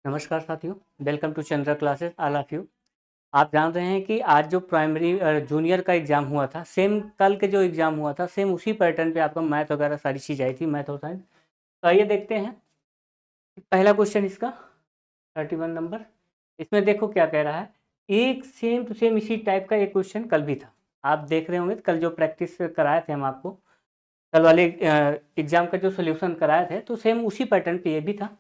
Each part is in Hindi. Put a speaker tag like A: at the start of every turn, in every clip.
A: नमस्कार साथियों, welcome to Chandra classes all of you. आप जान रहे हैं कि आज जो प्राइमरी जूनियर का एग्ज़ाम हुआ था, सेम कल के जो एग्ज़ाम हुआ था, सेम उसी पैटर्न पे आपका मैथ वगैरह सारी चीज़ आई थी, मैथ और साइंस। तो आइए देखते हैं पहला क्वेश्चन इसका 31 नंबर। इसमें देखो क्या कह रहा है। एक सेम टू सेम इसी टाइप का एक क्वेश्चन कल भी था। आप देख रहे होंगे कल जो प्रैक्टिस कराए थे हम आपको, कल वाले एग्ज़ाम का जो सॉल्यूशन कराए थे, तो सेम उसी पैटर्न पे ये भी था।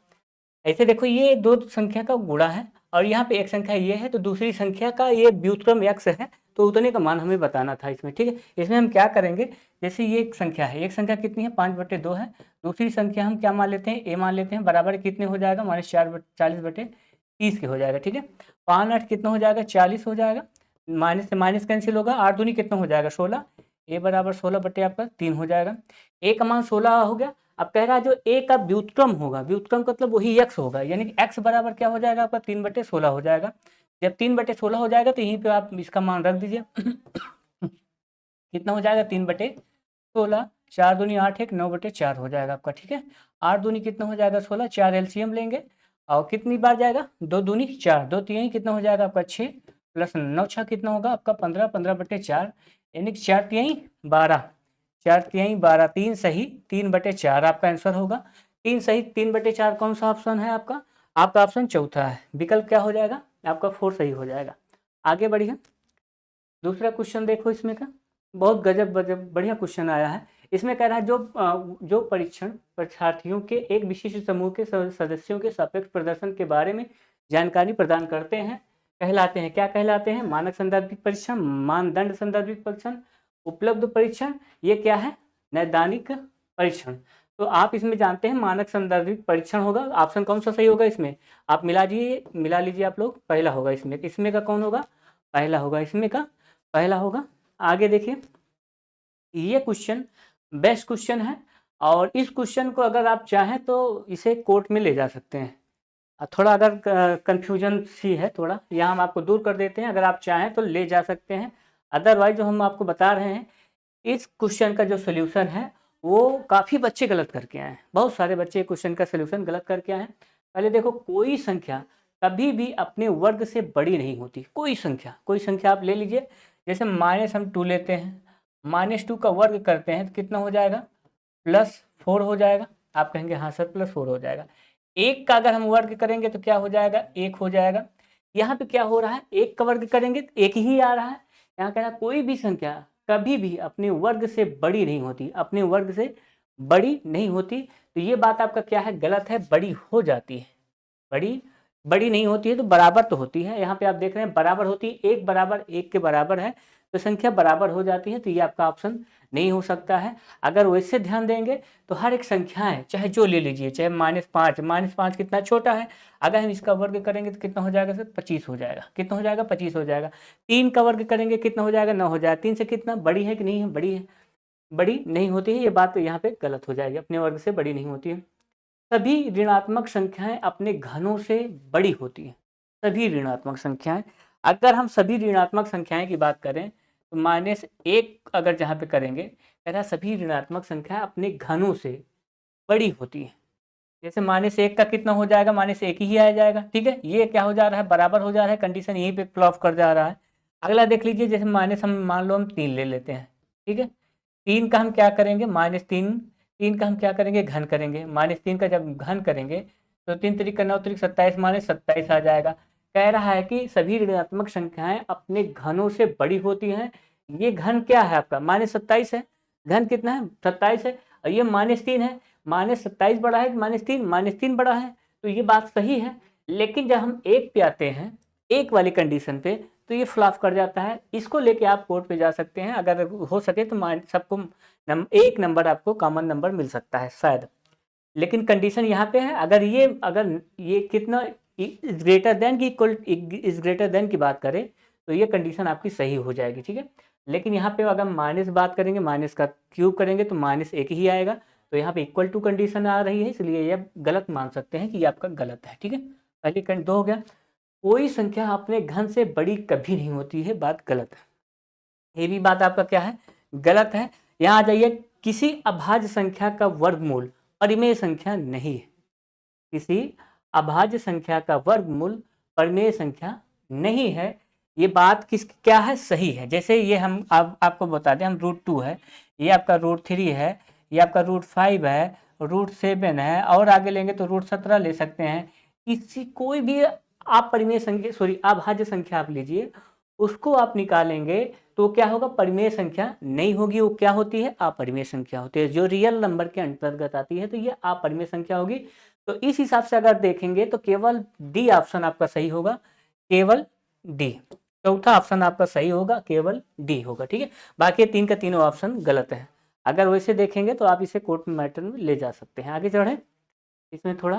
A: ऐसे देखो, ये दो संख्या का गुणा है और यहाँ पे एक संख्या ये है, तो दूसरी संख्या का ये व्युत्क्रम x है, तो उतने का मान हमें बताना था इसमें। ठीक है, इसमें हम क्या करेंगे, जैसे ये एक संख्या है, एक संख्या कितनी है 5/2 है, दूसरी संख्या हम क्या मान लेते हैं, a मान लेते हैं, बराबर कितने हो जाएगा -40/30 के हो जाएगा। ठीक है, 5 8 कितना हो जाएगा 40 हो जाएगा, माइनस से माइनस कैंसिल होगा, 8 दूनी कितना हो जाएगा 16, a बराबर 16/3 हो जाएगा। a का मान 16 हो गया। अब कह रहा है जो a का व्युत्क्रम होगा, व्युत्क्रम मतलब वही x होगा, यानी कि x बराबर क्या हो जाएगा आपका 3/16 हो जाएगा। जब 3/16 हो जाएगा तो यहीं पे आप इसका मान रख दीजिए। कितना हो जाएगा 3/16, 4 दूनी 8 1 9/4 हो जाएगा आपका। ठीक है, 8 दूनी कितना हो जाएगा 16, 4 एलसीएम लेंगे और कितनी बार जाएगा 2 दूनी 4, 2 तिहाई कितना हो जाएगा आपका 6 प्लस 9 6 कितना होगा आपका 15, 15/4 यानी कि 4 तिहाई 12, 4 तिहाई 12, 3 सही 3/4 आपका आंसर होगा। 3 सही 3/4 कौन सा ऑप्शन है आपका, आपका ऑप्शन चौथा है, विकल्प क्या हो जाएगा आपका 4 सही हो जाएगा। आगे बढ़िए, दूसरा क्वेश्चन देखो इसमें का, बहुत गजब गजब बढ़िया क्वेश्चन आया है। इसमें कह रहा है जो परीक्षण परीक्षार्थियों के एक विशिष्ट समूह के सदस्यों के सापेक्ष प्रदर्शन के बारे में जानकारी प्रदान करते हैं कहलाते हैं, क्या कहलाते हैं, मानक संदर्भित परीक्षण, मानदंड संदर्भित परीक्षण, उपलब्ध परीक्षण, ये क्या है नैदानिक परीक्षण। तो आप इसमें जानते हैं मानक संदर्भित परीक्षण होगा, ऑप्शन कौन सा सही होगा इसमें, आप मिला लीजिए आप लोग, पहला होगा इसमें, इसमें का कौन होगा, पहला होगा, इसमें का पहला होगा। आगे देखिए, ये क्वेश्चन बेस्ट क्वेश्चन है और इस क्वेश्चन को अगर आप चाहें तो इसे कोर्ट में ले जा सकते हैं। थोड़ा अगर कन्फ्यूजन सी है थोड़ा, यहाँ हम आपको दूर कर देते हैं, अगर आप चाहें तो ले जा सकते हैं। अदरवाइज जो हम आपको बता रहे हैं, इस क्वेश्चन का जो सोल्यूशन है वो काफ़ी बच्चे गलत करके आए हैं, बहुत सारे बच्चे क्वेश्चन का सोल्यूशन गलत करके आए हैं। पहले देखो, कोई संख्या कभी भी अपने वर्ग से बड़ी नहीं होती, कोई संख्या आप ले लीजिए, जैसे माइनस हम 2 लेते हैं, -2 का वर्ग करते हैं तो कितना हो जाएगा +4 हो जाएगा। आप कहेंगे हाँ सर +4 हो जाएगा। 1 का अगर हम वर्ग करेंगे तो क्या हो जाएगा 1 हो जाएगा। यहाँ पे क्या हो रहा है, 1 का वर्ग करेंगे तो 1 ही आ रहा है। यहाँ कह रहा है कोई भी संख्या कभी भी अपने वर्ग से बड़ी नहीं होती, अपने वर्ग से बड़ी नहीं होती। तो ये बात आपका क्या है, गलत है, बड़ी हो जाती है, बड़ी बड़ी नहीं होती है तो बराबर तो होती है। यहाँ पे आप देख रहे हैं बराबर होती है, 1 बराबर 1 के बराबर है तो संख्या बराबर हो जाती है, तो ये आपका ऑप्शन नहीं हो सकता है। अगर वैसे ध्यान देंगे तो हर एक संख्या है, चाहे जो ले लीजिए, चाहे -5 कितना छोटा है, अगर हम इसका वर्ग करेंगे तो कितना हो जाएगा सर 25 हो जाएगा, कितना हो जाएगा 25 हो जाएगा। 3 का वर्ग करेंगे कितना हो जाएगा 9 हो जाएगा। 3 से कितना बड़ी है कि नहीं है, बड़ी है, बड़ी नहीं होती है, ये बात तो यहाँ पे गलत हो जाएगी, अपने वर्ग से बड़ी नहीं होती है। सभी ऋणात्मक संख्याएं अपने घनों से बड़ी होती हैं, सभी ऋणात्मक संख्याएं। अगर हम सभी ऋणात्मक संख्याएं की बात करें तो -1 अगर जहाँ पे करेंगे, कह रहा सभी ऋणात्मक संख्याएं अपने घनों से बड़ी होती हैं। जैसे -1 का कितना हो जाएगा, -1 ही आ जाएगा। ठीक है, ये क्या हो जा रहा है, बराबर हो जा रहा है, कंडीशन यहीं पे फ्लॉप कर जा रहा है। अगला देख लीजिए, जैसे माइनस हम मान लो हम 3 ले लेते हैं। ठीक है, 3 का हम क्या करेंगे, -3, 3 का हम क्या करेंगे घन करेंगे, -3 का जब घन करेंगे तो 3 त्रिक 9 त्रिक 27 -27 आ जाएगा। कह रहा है कि सभी ऋणात्मक संख्याएं अपने घनों से बड़ी होती हैं। ये घन क्या है आपका -27 है, घन कितना है 27 है, और ये -3 है, -27 बड़ा है कि -3 बड़ा है, तो ये बात सही है। लेकिन जब हम 1 पे आते हैं, 1 वाली कंडीशन पे, तो ये फ्लॉप कर जाता है। इसको लेके आप कोर्ट पे जा सकते हैं, अगर हो सके तो सबको 1 नंबर आपको कॉमन नंबर मिल सकता है शायद। लेकिन कंडीशन यहाँ पे है, अगर ये कितना ग्रेटर देन की इक्वल इज ग्रेटर देन की बात करें तो ये कंडीशन आपकी सही हो जाएगी। ठीक है, लेकिन यहाँ पे अगर माइनस बात करेंगे, माइनस का क्यूब करेंगे तो -1 ही आएगा, तो यहाँ पे इक्वल टू कंडीशन आ रही है, इसलिए ये गलत मान सकते हैं कि ये आपका गलत है। ठीक है, पहली कंड 2 हो गया। कोई संख्या अपने घन से बड़ी कभी नहीं होती है, बात गलत है, ये भी बात आपका क्या है गलत है। यहाँ आ जाइए, किसी अभाज्य संख्या का वर्गमूल परिमेय संख्या नहीं है, किसी अभाज्य संख्या का वर्गमूल परिमेय संख्या नहीं है। ये बात क्या है, सही है। जैसे ये हम आपको बता दें, हम √2 है, ये आपका √3 है, ये आपका √5 है, √7 है, और आगे लेंगे तो √17 ले सकते हैं। किसी कोई भी आप परिमेय संख्या अभाज्य संख्या आप लीजिए, उसको आप निकालेंगे तो क्या होगा, परिमेय संख्या नहीं होगी, वो क्या होती है, अपरिमेय संख्या होती है, जो रियल नंबर के अंतर्गत आती है, तो ये अपरिमेय संख्या होगी। तो इस हिसाब से अगर देखेंगे तो केवल डी ऑप्शन आपका सही होगा, केवल डी, चौथा ऑप्शन आपका सही होगा, केवल डी होगा। ठीक है, बाकी 3 का तीनों ऑप्शन गलत है। अगर वैसे देखेंगे तो आप इसे कोर्ट मैटर में ले जा सकते हैं। आगे चढ़े, इसमें थोड़ा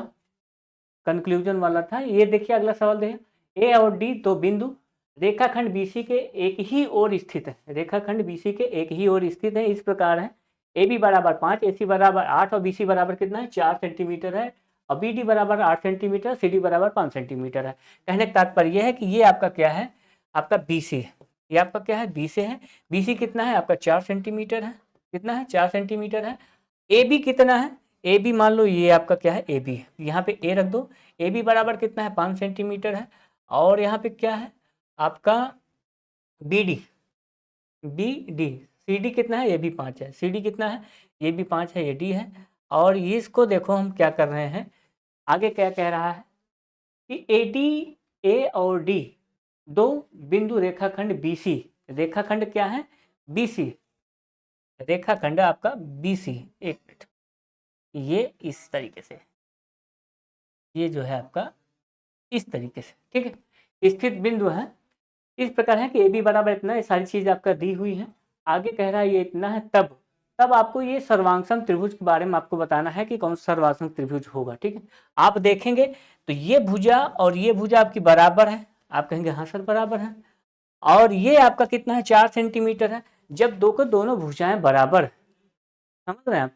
A: कंक्लूजन वाला था। ये देखिए अगला सवाल देखिए, ए और डी दो बिंदु रेखाखंड बीसी के एक ही ओर स्थित है, रेखाखंड बीसी के एक ही ओर स्थित है। इस प्रकार है, ए बी बराबर 5, ए सी बराबर 8 और बी सी बराबर कितना है, 4 सेंटीमीटर है, और बी डी बराबर 8 सेंटीमीटर, सी डी बराबर 5 सेंटीमीटर है। कहने का तात्पर्य है कि ये आपका क्या है, आपका बी सी है, ये आपका क्या है, बी से है। बी सी कितना है आपका 4 सेंटीमीटर है, कितना है 4 सेंटीमीटर है। ए बी कितना है, ए बी मान लो ये आपका क्या है, ए बी है, यहाँ पे ए रख दो। ए बी बराबर कितना है, 5 सेंटीमीटर है, और यहाँ पे क्या है आपका B D, B D, C D कितना है, ये भी 5 है, सी डी कितना है, ये भी 5 है, ये डी है। और इसको देखो हम क्या कर रहे हैं, आगे क्या कह रहा है कि ए डी, ए और डी दो बिंदु रेखाखंड बीसी, रेखाखंड क्या है, बीसी, रेखाखंड आपका बीसी, एक मिनट, ये इस तरीके से, ये जो है आपका इस तरीके से, ठीक है, स्थित बिंदु है। इस प्रकार है कि ए बी बराबर इतना, ये सारी चीज आपका दी हुई है। आगे कह रहा है ये इतना है, तब आपको ये सर्वांगसम त्रिभुज के बारे में आपको बताना है कि कौन सा सर्वांगसम त्रिभुज होगा। ठीक है, आप देखेंगे तो ये भुजा और ये भुजा आपकी बराबर है, आप कहेंगे हाँ सर बराबर है, और ये आपका कितना है, 4 सेंटीमीटर है। जब दोनों भुजाएं बराबर, समझ रहे हैं आप,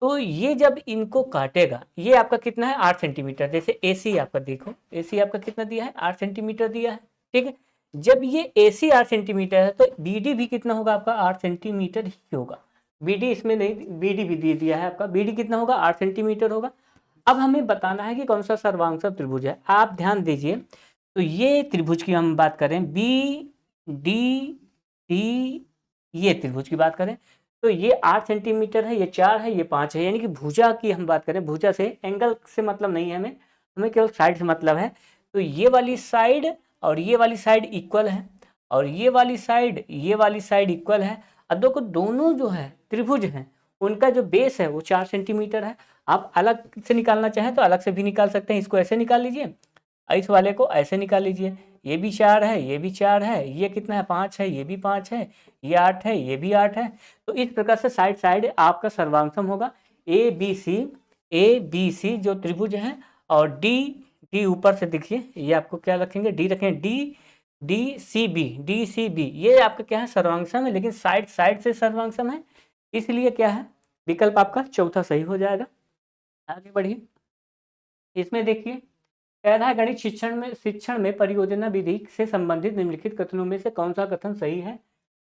A: तो ये जब इनको काटेगा, ये आपका कितना है 8 सेंटीमीटर। जैसे ए सी आपका देखो, ए सी आपका कितना दिया है, 8 सेंटीमीटर दिया है। ठीक है, जब ये ए सी 8 सेंटीमीटर है तो बी डी भी कितना होगा आपका, 8 सेंटीमीटर ही होगा। बी डी इसमें नहीं, बी डी भी दे दिया है आपका, बी डी कितना होगा, 8 सेंटीमीटर होगा। अब हमें बताना है कि कौन सा सर्वांगसम त्रिभुज है। आप ध्यान दीजिए, तो ये त्रिभुज की हम बात करें, बी डी टी, ये त्रिभुज की बात करें तो ये 8 सेंटीमीटर है, ये 4 है, ये 5 है, यानी कि भुजा की हम बात करें, भुजा से एंगल से मतलब नहीं है हमें केवल साइड से मतलब है। तो ये वाली साइड और ये वाली साइड इक्वल है, और ये वाली साइड इक्वल है। अब देखो दोनों जो है त्रिभुज हैं, उनका जो बेस है वो 4 सेंटीमीटर है। आप अलग से निकालना चाहें तो अलग से भी निकाल सकते हैं, इसको ऐसे निकाल लीजिए, इस वाले को ऐसे निकाल लीजिए। ये भी 4 है, ये भी 4 है, ये कितना है 5 है, ये भी 5 है, ये 8 है, ये भी 8 है। तो इस प्रकार से साइड आपका सर्वांगसम होगा ए बी सी जो त्रिभुज है, और डी ऊपर से देखिए, ये आपको क्या रखेंगे, डी रखें, डी सी बी, ये आपका क्या है सर्वांगसम है, लेकिन साइड से सर्वांगसम है, इसलिए क्या है विकल्प आपका चौथा सही हो जाएगा। आगे बढ़िए, इसमें देखिए कह रहा है गणित शिक्षण में परियोजना विधि से संबंधित निम्नलिखित कथनों में से कौन सा कथन सही है।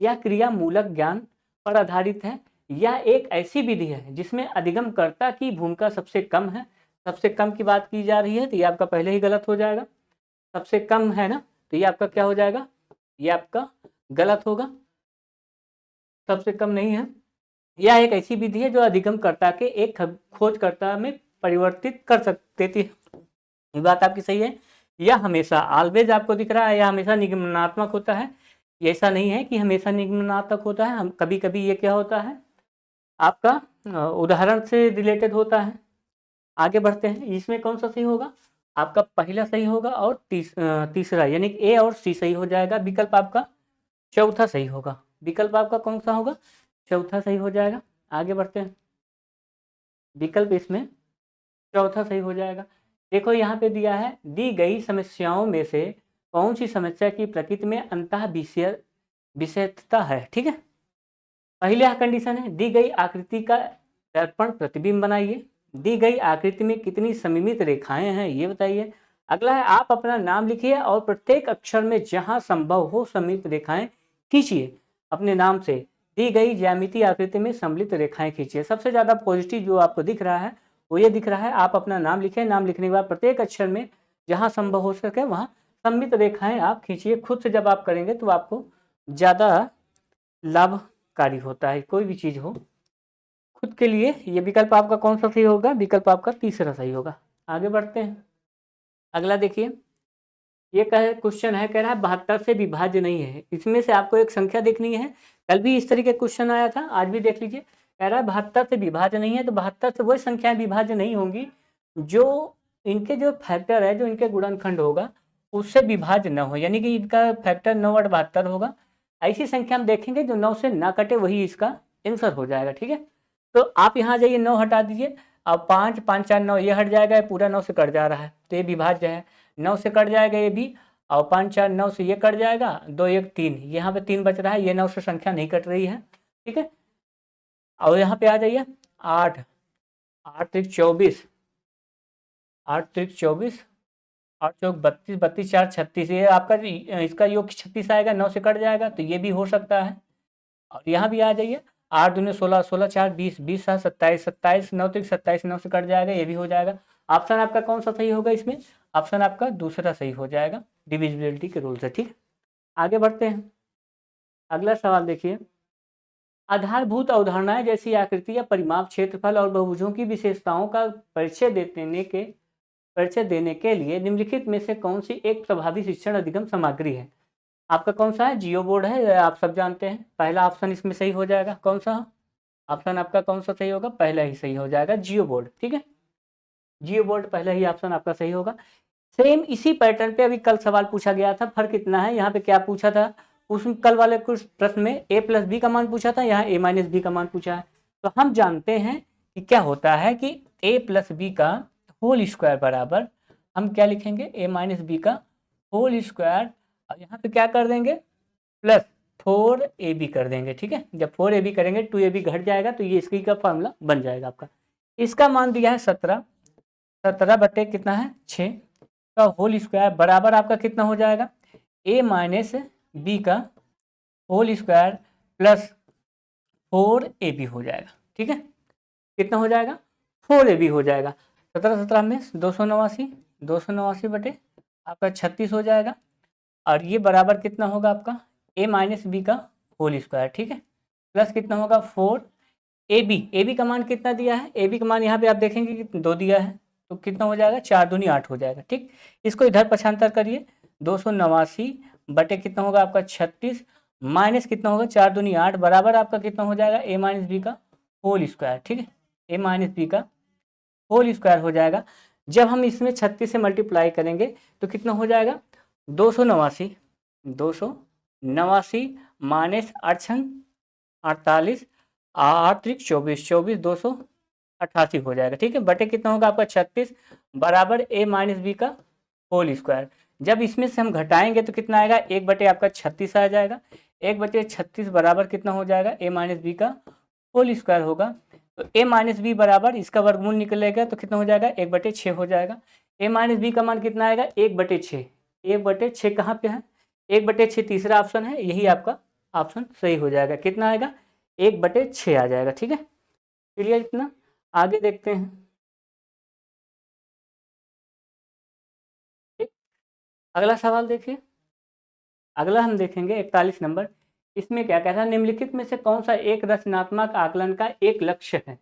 A: यह क्रिया मूलक ज्ञान पर आधारित है, यह एक ऐसी विधि है जिसमें अधिगमकर्ता की भूमिका सबसे कम है। सबसे कम की बात की जा रही है तो ये आपका पहले ही गलत हो जाएगा, सबसे कम है ना, तो ये आपका क्या हो जाएगा, ये आपका गलत होगा, सबसे कम नहीं है। यह एक ऐसी विधि है जो अधिगमकर्ता के एक खोजकर्ता में परिवर्तित कर देती है, ये बात आपकी सही है। यह हमेशा ऑलवेज आपको दिख रहा है, यह हमेशा निगमनात्मक होता है, ऐसा नहीं है कि हमेशा निगमनात्मक होता है, हम कभी कभी ये क्या होता है आपका उदाहरण से रिलेटेड होता है। आगे बढ़ते हैं, इसमें कौन सा सही होगा, आपका पहला सही होगा और तीसरा यानी कि ए और सी सही हो जाएगा। विकल्प आपका चौथा सही होगा, विकल्प आपका कौन सा होगा, चौथा सही हो जाएगा। आगे बढ़ते हैं, विकल्प इसमें चौथा सही हो जाएगा। देखो यहाँ पे दिया है, दी गई समस्याओं में से कौन सी समस्या की प्रकृति में अंतः विषयता है। ठीक है, पहला कंडीशन है दी गई आकृति का दर्पण प्रतिबिंब बनाइए, दी गई आकृति में कितनी सममित रेखाएं हैं ये बताइए। अगला है आप अपना नाम लिखिए और प्रत्येक अक्षर में जहां संभव हो सममित रेखाएं खींचिए। अपने नाम से दी गई ज्यामितीय आकृति में सम्मिलित रेखाएं खींचिए। सबसे ज्यादा पॉजिटिव जो आपको दिख रहा है वो ये दिख रहा है। आप अपना नाम लिखें, नाम लिखने के बाद प्रत्येक अक्षर में जहाँ संभव हो सके वहाँ सममित रेखाएं आप खींचिए। खुद से जब आप करेंगे तो आपको ज़्यादा लाभकारी होता है। कोई भी चीज़ हो खुद के लिए, ये विकल्प आपका कौन सा सही होगा? विकल्प आपका तीसरा सही होगा। आगे बढ़ते हैं। अगला देखिए, ये क्वेश्चन है, कह रहा है 72 से विभाज्य नहीं है। इसमें से आपको एक संख्या देखनी है। कल भी इस तरीके का क्वेश्चन आया था, आज भी देख लीजिए। कह रहा है 72 से विभाज्य नहीं है, तो 72 से वही संख्याएं विभाज्य नहीं होंगी जो इनके जो फैक्टर है, जो इनके गुणनखंड होगा उससे विभाज्य न हो, यानी कि इनका फैक्टर 9/72 होगा। ऐसी संख्या हम देखेंगे जो 9 से ना कटे, वही इसका आंसर हो जाएगा। ठीक है, तो आप यहाँ जाइए, 9 हटा दीजिए। अब 5 5 4 9 ये हट जाएगा, ये पूरा 9 से कट जा रहा है तो ये विभाज्य है। 9 से कट जाएगा ये भी, और 5 4 9 से ये कट जाएगा, 2 1 3, यहाँ पे 3 बच रहा है, ये 9 से संख्या नहीं कट रही है। ठीक है, और यहाँ पे आ जाइए 8 8 3 24, 8 3 24, 8 चौक 32, 32 4 36, ये आपका इसका योग 36 आएगा, 9 से कट जाएगा तो ये भी हो सकता है। और यहाँ भी आ जाइए, 8 दूनी 16, 16 4 20, 20 7 27, 27 9 तक 27, 9 से कट जाएगा, ये भी हो जाएगा। ऑप्शन आपका कौन सा सही होगा इसमें? ऑप्शन आपका दूसरा सही हो जाएगा, डिविजिबिलिटी के रूल से। ठीक, आगे बढ़ते हैं। अगला सवाल देखिए, आधारभूत अवधारणाएं जैसी आकृति या परिमाप, क्षेत्रफल और बहुभुजों की विशेषताओं का परिचय देने के लिए निम्नलिखित में से कौन सी एक प्रभावी शिक्षण अधिगम सामग्री है? आपका कौन सा है? जियो बोर्ड है, आप सब जानते हैं। पहला ऑप्शन इसमें सही हो जाएगा। कौन सा ऑप्शन आपका कौन सा सही होगा? पहला ही सही हो जाएगा, जियो बोर्ड। ठीक है, जियो बोर्ड पहला ही ऑप्शन आपका सही होगा। सेम इसी पैटर्न पे अभी कल सवाल पूछा गया था। फर्क इतना है, यहाँ पे क्या पूछा था, उस कल वाले कुछ प्रश्न में a+b का मान पूछा था, यहाँ a-b का मान पूछा है। तो हम जानते हैं कि क्या होता है कि a+b का होल स्क्वायर बराबर हम क्या लिखेंगे, a-b का होल स्क्वायर, और यहाँ पे क्या कर देंगे, प्लस 4ab कर देंगे। ठीक है, जब 4ab करेंगे 2ab घट जाएगा, तो ये इसकी का फॉर्मूला बन जाएगा आपका। इसका मान दिया है 17, 17 बटे कितना है 6 का होल स्क्वायर बराबर आपका कितना हो जाएगा, a-b का होल स्क्वायर प्लस 4ab हो जाएगा। ठीक है, कितना हो जाएगा, 4ab हो जाएगा। 17 17 में 289, 289 बटे आपका 36 हो जाएगा, और ये बराबर कितना होगा आपका a-b का होल स्क्वायर। ठीक है, प्लस कितना होगा 4ab का मान कितना दिया है, ab का मान यहाँ पे आप देखेंगे कि 2 दिया है, तो कितना हो जाएगा 4 दूनी 8 हो जाएगा। ठीक, इसको इधर पक्षांतर करिए, 289 बटे कितना होगा आपका 36 माइनस कितना होगा 4 दूनी 8 बराबर आपका कितना हो जाएगा a-b का होल स्क्वायर। ठीक है, a-b का होल स्क्वायर हो जाएगा। जब हम इसमें 36 से मल्टीप्लाई करेंगे तो कितना हो जाएगा 289, 289 माइनस 8 48, 8 3 24, 24 288 हो जाएगा। ठीक है, बटे कितना होगा आपका 36 बराबर a-b का होल स्क्वायर। जब इसमें से हम घटाएंगे तो कितना आएगा, 1 बटे आपका 36 आ जाएगा, 1 बटे 36 बराबर कितना हो जाएगा, a-b का होल स्क्वायर होगा। तो a-b बराबर इसका वर्गमूल निकलेगा तो कितना हो जाएगा 1 बटे 6 हो जाएगा। a-b का मान कितना आएगा 1 बटे 6, 1 बटे 6 कहाँ पे है, 1 बटे 6 तीसरा ऑप्शन है, यही आपका ऑप्शन सही हो जाएगा। कितना आएगा 1 बटे 6 आ जाएगा। ठीक है, क्लियर इतना। आगे देखते हैं। ठीक, अगला सवाल देखिए, अगला हम देखेंगे 41 नंबर। इसमें क्या कहता है, निम्नलिखित में से कौन सा एक रचनात्मक आकलन का एक लक्ष्य है?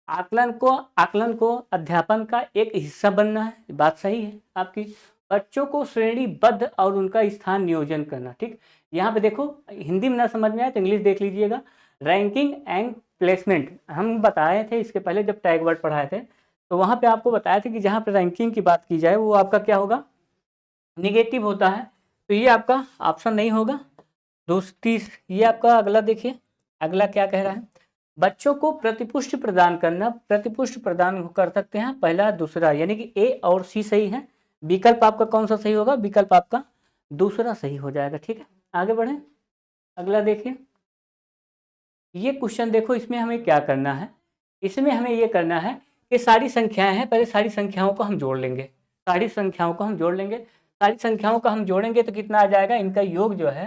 A: आकलन को अध्यापन का एक हिस्सा बनना है, बात सही है आपकी। बच्चों को श्रेणीबद्ध और उनका स्थान नियोजन करना। ठीक, यहाँ पे देखो, हिंदी में ना समझ में आए तो इंग्लिश देख लीजिएगा। रैंकिंग एंड प्लेसमेंट हम बताए थे इसके पहले जब टैग वर्ड पढ़ाए थे, तो वहाँ पे आपको बताया था कि जहाँ पे रैंकिंग की बात की जाए वो आपका क्या होगा, निगेटिव होता है, तो ये आपका ऑप्शन नहीं होगा। ये आपका अगला देखिए, अगला क्या कह रहा है, बच्चों को प्रतिपुष्टि प्रदान करना। प्रतिपुष्टि प्रदान कर सकते हैं पहला दूसरा, यानी कि ए और सी सही है। विकल्प आपका कौन सा सही होगा, विकल्प आपका दूसरा सही हो जाएगा। ठीक है, आगे बढ़ें। अगला देखिए, ये क्वेश्चन देखो, इसमें हमें क्या करना है, इसमें हमें ये करना है कि सारी संख्याएं हैं, पहले सारी संख्याओं को हम जोड़ लेंगे, सारी संख्याओं को हम जोड़ लेंगे। सारी संख्याओं का हम जोड़ेंगे तो कितना आ जाएगा, इनका योग जो है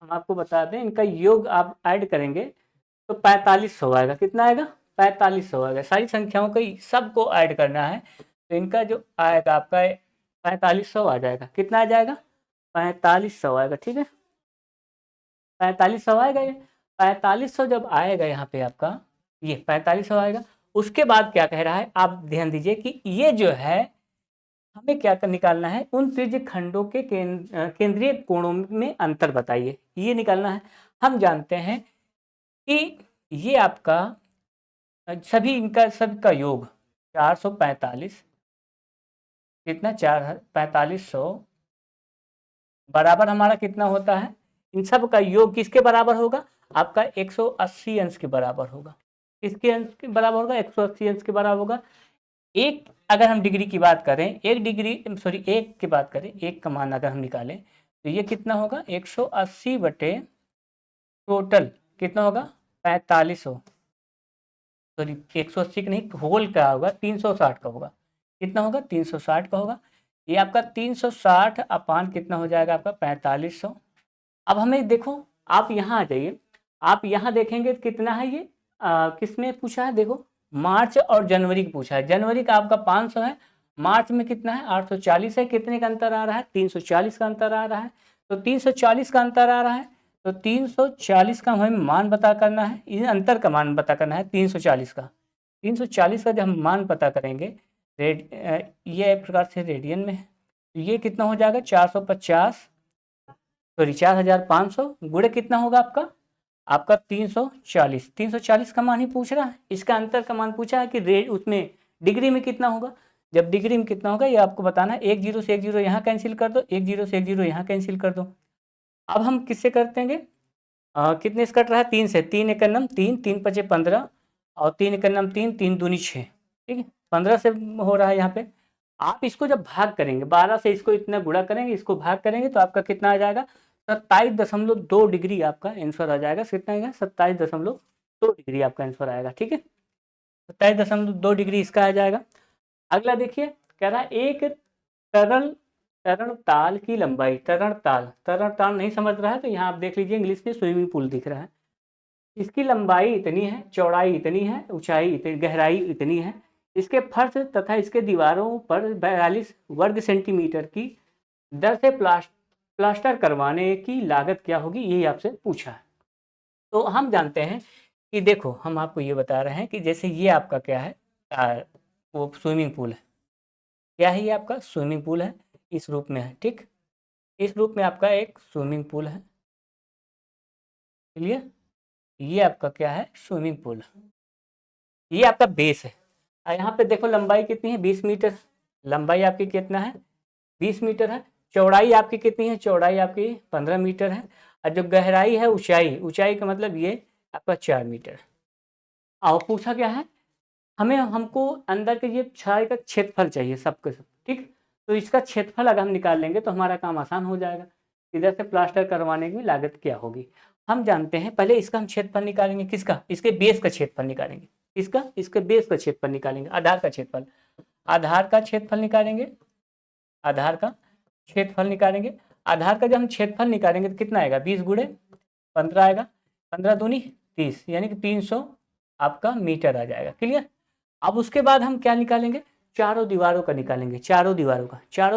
A: हम आपको बता दें, इनका योग आप ऐड करेंगे तो 4500 आएगा। कितना आएगा 4500 आ गया। सारी संख्याओं को सबको ऐड करना है, तो इनका जो आएगा आपका 4500 आ जाएगा। कितना आ जाएगा? 4500 आएगा। ठीक है, 4500 आएगा। ये 4500 जब आएगा यहाँ पे आपका, ये 4500 आएगा। उसके बाद क्या कह रहा है, आप ध्यान दीजिए कि ये जो है हमें क्या कर निकालना है, उन त्रिज्य खंडों के केंद्रीय कोणों में अंतर बताइए, ये निकालना है। हम जानते हैं कि ये आपका सभी इनका सबका योग 445 कितना 4500 बराबर हमारा कितना होता है, इन सब का योग किसके बराबर होगा? आपका 180 अंश के बराबर होगा। किसके अंश के बराबर होगा? 180 अंश के बराबर होगा। एक अगर हम डिग्री की बात करें, एक की बात करें, एक का मान अगर हम निकालें तो ये कितना होगा? 180 बटे टोटल कितना होगा? 4500, सॉरी 180 का नहीं, होल का होगा 360 का होगा। कितना होगा? 360 का होगा। ये आपका 360 अपान कितना हो जाएगा? आपका 4500। अब हमें देखो, आप यहाँ आ जाइए, आप यहाँ देखेंगे कितना है ये, किसने पूछा है? देखो, मार्च और जनवरी का पूछा है। जनवरी का आपका 500 है, मार्च में कितना है? 840 है। कितने का अंतर आ रहा है? 340 का अंतर आ रहा है। तो 340 का अंतर आ रहा है, तो 340 का हमें मान पता करना है, इन अंतर का मान पता करना है 340 का। 340 का जब हम मान पता करेंगे, ये एक प्रकार से रेडियन में है, तो ये कितना हो जाएगा? 450 सॉरी 4500 गुणे कितना होगा आपका 340। 340 का मान ही पूछ रहा है, इसका अंतर का मान पूछा है कि उसमें डिग्री में कितना होगा। जब डिग्री में कितना होगा ये आपको बताना है। 1 0 से 1 0 यहाँ कैंसिल कर दो, 1 0 से 1 0 यहाँ कैंसिल कर दो। अब हम किससे करते हैं? कितने से कट रहा है? 3 से। 3 एक नम 3, 3 पचे 15 और 3 एक नम 3, 3 दूनी 6। ठीक है, 15 से हो रहा है यहाँ पे। आप इसको जब भाग करेंगे, 12 से इसको इतना गुणा करेंगे, इसको भाग करेंगे, तो आपका कितना आ जाएगा? 27.2 डिग्री आपका आंसर आ जाएगा। कितना आएगा? 27.2 डिग्री आपका आंसर आएगा। ठीक है, 27.2 डिग्री इसका आ जाएगा। अगला देखिए, कह रहा है एक तरण ताल की लंबाई, तरण ताल नहीं समझ रहा है तो यहाँ आप देख लीजिए, इंग्लिश में स्विमिंग पूल दिख रहा है। इसकी लंबाई इतनी है, चौड़ाई इतनी है, ऊंचाई इतनी, गहराई इतनी है। इसके फर्श तथा इसके दीवारों पर 42 वर्ग सेंटीमीटर की दर से प्लास्टर करवाने की लागत क्या होगी, यही आपसे पूछा है। तो हम जानते हैं कि देखो, हम आपको ये बता रहे हैं कि जैसे ये आपका क्या है, वो स्विमिंग पूल है। क्या है? ये आपका स्विमिंग पूल है, इस रूप में है। ठीक, इस रूप में आपका एक स्विमिंग पूल है। चलिए, ये आपका क्या है? Swimming pool. ये आपका बेस है। यहाँ पे देखो लंबाई कितनी है? 20 मीटर। लंबाई आपकी कितना है? 20 मीटर है। चौड़ाई आपकी कितनी है? चौड़ाई आपकी 15 मीटर है। और जो गहराई है, ऊंचाई का मतलब ये आपका 4 मीटर। और पूछा क्या है हमको अंदर के ये छाई का क्षेत्रफल चाहिए सबके सब। ठीक, तो इसका क्षेत्रफल अगर हम निकाल लेंगे तो हमारा काम आसान हो जाएगा। इधर से प्लास्टर करवाने की लागत क्या होगी हम जानते हैं। पहले इसका हम क्षेत्रफल निकालेंगे। किसका? इसके बेस का क्षेत्रफल निकालेंगे। इसका? इसके बेस का क्षेत्रफल निकालेंगे। आधार का क्षेत्रफल, आधार का क्षेत्रफल निकालेंगे। आधार का क्षेत्रफल निकालेंगे। आधार का जब हम क्षेत्रफल निकालेंगे तो कितना आएगा? 20 गुणे 15 आएगा। 15 दूनी 30, यानी कि 300 आपका मीटर आ जाएगा। क्लियर? अब उसके बाद हम क्या निकालेंगे? चारों दीवारों का निकालेंगे। चारों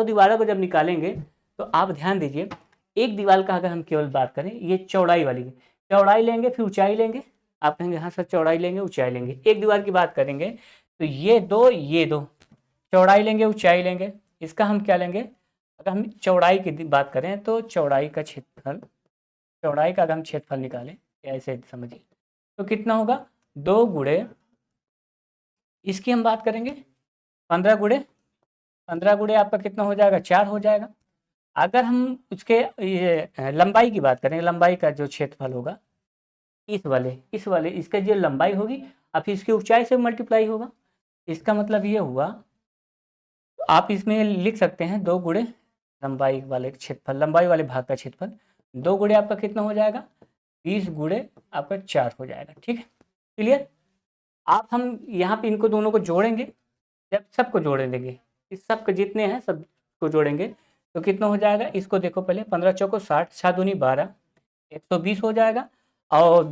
A: दीवारों को जब निकालेंगे तो आप ध्यान दीजिए, एक दीवार का अगर हम केवल बात करें, ये चौड़ाई वाली चौड़ाई लेंगे, फिर ऊंचाई लेंगे। आप कहेंगे हाँ सर, चौड़ाई लेंगे ऊंचाई लेंगे। एक दीवार की बात करेंगे तो ये दो चौड़ाई लेंगे ऊंचाई लेंगे। इसका हम क्या लेंगे? अगर हम चौड़ाई की बात करें तो चौड़ाई का अगर हम क्षेत्रफल निकालें, ऐसे समझिए, तो कितना होगा? 2 गुणे, इसकी हम बात करेंगे 15 गुणे आपका कितना हो जाएगा? 4 हो जाएगा। अगर हम उसके ये लंबाई की बात करें, लंबाई का जो क्षेत्रफल होगा, इस वाले इसका जो लंबाई होगी, अब इसकी ऊंचाई से मल्टीप्लाई होगा। इसका मतलब ये हुआ, आप इसमें लिख सकते हैं 2 गुणे लंबाई वाले क्षेत्रफल, लंबाई वाले भाग का क्षेत्रफल। 2 गुणे आपका कितना हो जाएगा? 20 गुणे आपका 4 हो जाएगा। ठीक है, क्लियर? आप हम यहाँ पे इनको दोनों को जोड़ेंगे। जब सबको जोड़ देंगे, इस सब के जितने हैं सबको जोड़ेंगे तो कितना हो जाएगा? इसको देखो पहले, 15 चौको 60, 6 दूनी 12, 120 हो जाएगा। और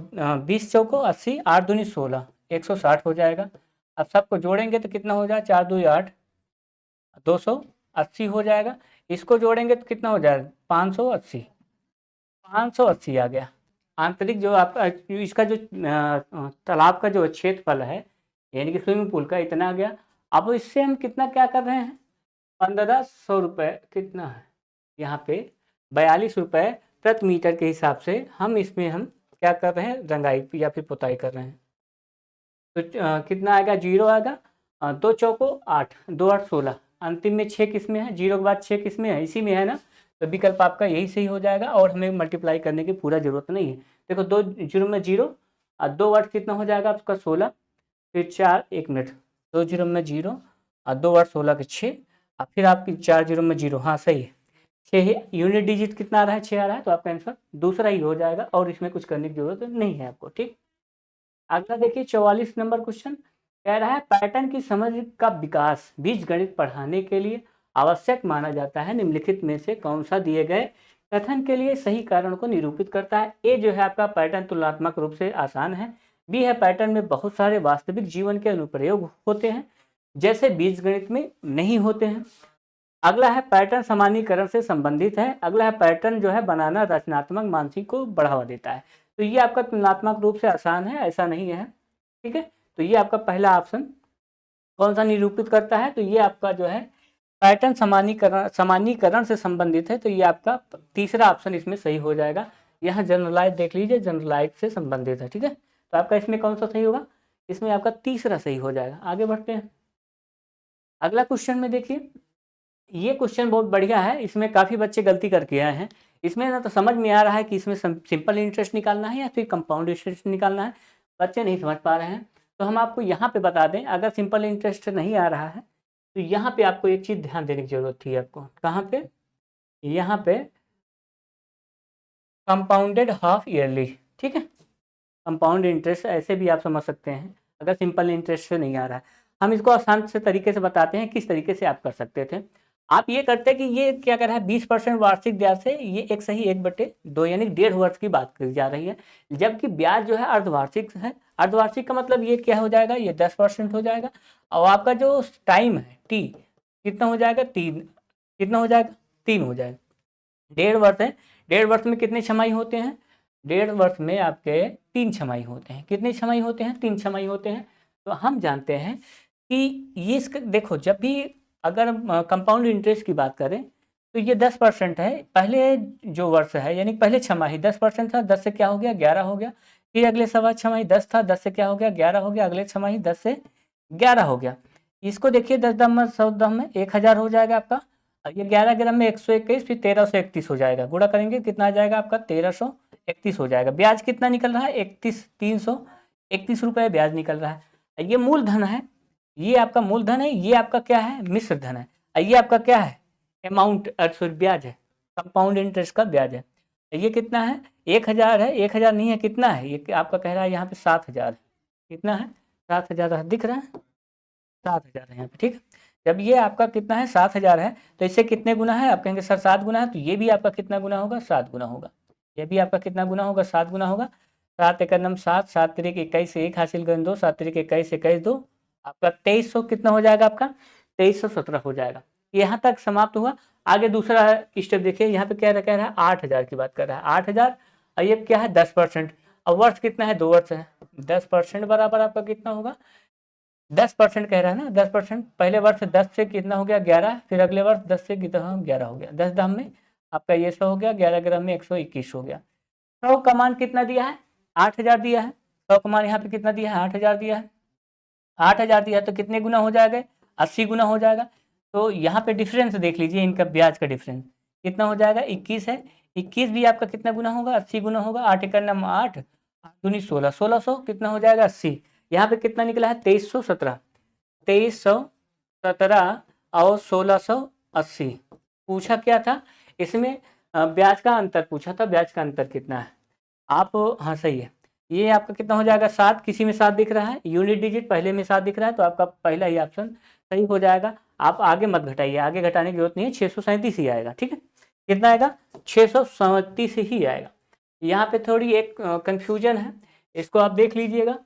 A: 20 चौको 80, 8 दूनी 16, 160 हो जाएगा। अब सबको जोड़ेंगे तो कितना हो जाए, 4 दूनी 8, 280 हो जाएगा। इसको जोड़ेंगे तो कितना हो जाएगा, 580, 580 आ गया। आंतरिक जो आपका इसका जो तालाब का जो क्षेत्रफल है, यानी कि स्विमिंग पूल का, इतना आ गया। अब इससे हम कितना क्या कर रहे हैं, 1500 रुपये कितना है यहाँ पे, 42 रुपये प्रति मीटर के हिसाब से हम इसमें हम क्या कर रहे हैं, रंगाई या फिर पुताई कर रहे हैं। तो कितना आएगा, 0 आएगा, 2 चौको 8, 2 8 16, अंतिम में 6 किस में है, 0 के बाद 6 किस में है, इसी में है ना। तो विकल्प आपका यही सही हो जाएगा और हमें मल्टीप्लाई करने की पूरा जरूरत नहीं है। देखो 2 0 में 0 और 2 8 कितना हो जाएगा आपका 16, फिर 4 1 मिनट, 2 0 में 0 और 2 8 16 के 6 और फिर आपकी 4 0 में 0, हाँ सही है 6 यूनिट डिजिट कितना आ रहा है, 6 आ रहा है। तो आपका आंसर दूसरा ही हो जाएगा और इसमें कुछ करने की जरूरत नहीं है आपको। ठीक, अगला देखिए 44 नंबर क्वेश्चन कह रहा है पैटर्न की समझ का विकास बीजगणित पढ़ाने के लिए आवश्यक माना जाता है, निम्नलिखित में से कौन सा दिए गए कथन के लिए सही कारण को निरूपित करता है। ए जो है आपका पैटर्न तुलनात्मक रूप से आसान है। बी है पैटर्न में बहुत सारे वास्तविक जीवन के अनुप्रयोग होते हैं जैसे बीजगणित में नहीं होते हैं। अगला है पैटर्न सामान्यीकरण से संबंधित है। अगला है पैटर्न जो है बनाना रचनात्मक मानसिक को बढ़ावा देता है। तो ये आपका तुलनात्मक रूप से आसान है, ऐसा नहीं है। ठीक है, तो ये आपका पहला ऑप्शन कौन सा निरूपित करता है, तो ये आपका जो है पैटर्न सामान्यीकरण से संबंधित है। तो ये आपका तीसरा ऑप्शन इसमें सही हो जाएगा। यहाँ जनरलाइज देख लीजिए, जनरलाइज से संबंधित है। ठीक है, तो आपका इसमें कौन सा सही होगा, इसमें आपका तीसरा सही हो जाएगा। आगे बढ़ते हैं अगला क्वेश्चन में। देखिए ये क्वेश्चन बहुत बढ़िया है, इसमें काफ़ी बच्चे गलती करके आए हैं। इसमें ना तो समझ में आ रहा है कि इसमें सिंपल इंटरेस्ट निकालना है या फिर कंपाउंड इंटरेस्ट निकालना है, बच्चे नहीं समझ पा रहे हैं। तो हम आपको यहाँ पे बता दें, अगर सिंपल इंटरेस्ट नहीं आ रहा है तो यहाँ पे आपको एक चीज़ ध्यान देने की जरूरत थी आपको, कहाँ पे, यहाँ पे कंपाउंडेड हाफ ईयरली। ठीक है, कंपाउंड इंटरेस्ट ऐसे भी आप समझ सकते हैं अगर सिंपल इंटरेस्ट से नहीं आ रहा है। हम इसको आसान से तरीके से बताते हैं किस तरीके से आप कर सकते थे। आप ये करते हैं कि ये क्या कर रहा है, 20% वार्षिक ब्याज से ये एक सही 1/2 यानी 1.5 वर्ष की बात करी जा रही है, जबकि ब्याज जो है अर्धवार्षिक है। अर्धवार्षिक का मतलब ये क्या हो जाएगा, ये 10% हो जाएगा। और आपका जो टाइम है टी कितना हो जाएगा, 3 कितना हो जाएगा, 3 हो जाएगा। 1.5 वर्ष है, 1.5 वर्ष में कितने छमाही होते हैं, 1.5 वर्ष में आपके 3 छमाही होते हैं। कितने छमाही होते हैं, 3 छमाही होते हैं। तो हम जानते हैं कि ये देखो जब भी अगर कंपाउंड इंटरेस्ट की बात करें तो ये 10% है। पहले जो वर्ष है यानी पहले छमाही 10% था, 10 से क्या हो गया, 11 हो गया। फिर अगले सवा छमाही 10 था, 10 से क्या हो गया, 11 हो गया। अगले छमाही 10 से 11 हो गया। इसको देखिए 10 दम में 100 दम में 1000 हो जाएगा आपका। ये 11 ग्राम में 121, फिर 1331 हो जाएगा। गुणा करेंगे कितना आ जाएगा आपका, 1331 हो जाएगा। ब्याज कितना निकल रहा है, 331 रुपये ब्याज निकल रहा है। ये मूलधन है, ये आपका मूलधन है। ये आपका क्या है, मिश्र धन है। ये आपका क्या है, अमाउंट सॉरी ब्याज है, कंपाउंड इंटरेस्ट का ब्याज है। ये कितना है, 1000 है, 1000 नहीं है, कितना है ये आपका कह रहा है यहाँ पे 7000 है। कितना है, 7000 दिख रहा है, 7000 है यहाँ पे। ठीक है, जब ये आपका कितना है 7000 है तो इससे कितने गुना है, आप कहेंगे सर 7 गुना है। तो ये भी आपका कितना गुना होगा, 7 गुना होगा। ये भी आपका कितना गुना होगा, 7 गुना होगा। 7 एकड़ नम 7, 7 तिरिक 21 से 1 हासिल करें 2, 7 तिरिक 21 21 2, आपका 2300 कितना हो जाएगा, आपका 2317 हो जाएगा। यहाँ तक समाप्त हुआ। आगे दूसरा स्टेप देखिए, यहाँ पे क्या कह रहा है, 8000 की बात कर रहा है, 8000। और ये क्या है 10%। और वर्ष कितना है, 2 वर्ष है। 10% बराबर आपका कितना होगा, 10% कह रहा है ना, 10%। पहले वर्ष 10 से कितना हो गया, 11। फिर अगले वर्ष 10 से कितना 11 हो गया। 10 दाम में आपका ये 100 हो गया, 11 ग्राम में 121 हो गया। 100 का मान कितना दिया है, 8000 दिया है। 100 का मान यहाँ पे कितना दिया है, 8000 दिया है। 8000 दिया तो कितने गुना हो जाएगा, 80 गुना हो जाएगा। तो यहाँ पे डिफरेंस देख लीजिए, इनका ब्याज का डिफरेंस कितना हो जाएगा, 21 है। 21 भी आपका कितना गुना होगा, 80 गुना होगा। 8 एकड़ नम 8, 8 दूनी 16, 1600 कितना हो जाएगा, 80। यहाँ पे कितना निकला है, 2317, 2317 और 1680। पूछा क्या था इसमें, ब्याज का अंतर पूछा था। ब्याज का अंतर कितना है आप, हाँ सही है। ये आपका कितना हो जाएगा, 7। किसी में 7 दिख रहा है, यूनिट डिजिट पहले में 7 दिख रहा है, तो आपका पहला ही ऑप्शन सही हो जाएगा। आप आगे मत घटाइए, आगे घटाने की जरूरत नहीं है, 637 ही आएगा। ठीक है, कितना आएगा, 637 ही आएगा। यहाँ पे थोड़ी एक कंफ्यूजन है, इसको आप देख लीजिएगा।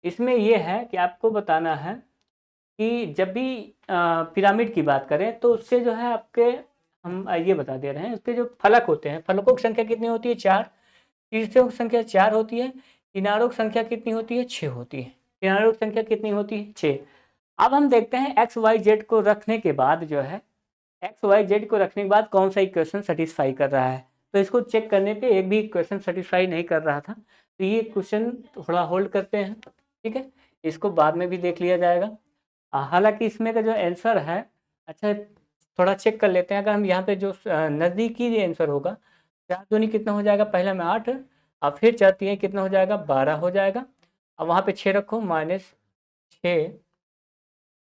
A: इसमें ये है कि आपको बताना है कि जब भी पिरामिड की बात करें तो उससे जो है आपके, हम ये बता दे रहे हैं, उसके जो फलक होते हैं, फलकों की संख्या कितनी होती है? 4। शीर्षों की संख्या 4 होती है। किनारों की संख्या कितनी होती है? 6 होती है। किनारों की संख्या कितनी होती है? 6। अब हम देखते हैं एक्स वाई जेड को रखने के बाद जो है, एक्स वाई जेड को रखने के बाद कौन सा इक्वेशन सेटिस्फाई कर रहा है। तो इसको चेक करने पे एक भी इक्वेशन सेटिस्फाई नहीं कर रहा था, तो ये क्वेश्चन थोड़ा होल्ड करते हैं, ठीक है, इसको बाद में भी देख लिया जाएगा। हालांकि इसमें का जो आंसर है, अच्छा थोड़ा चेक कर लेते हैं। अगर हम यहाँ पे जो नज़दीकी आंसर होगा, 4 दूनी कितना हो जाएगा? पहले में 8, और फिर 4 तीन कितना हो जाएगा? 12 हो जाएगा। अब वहाँ पे 6 रखो, -6,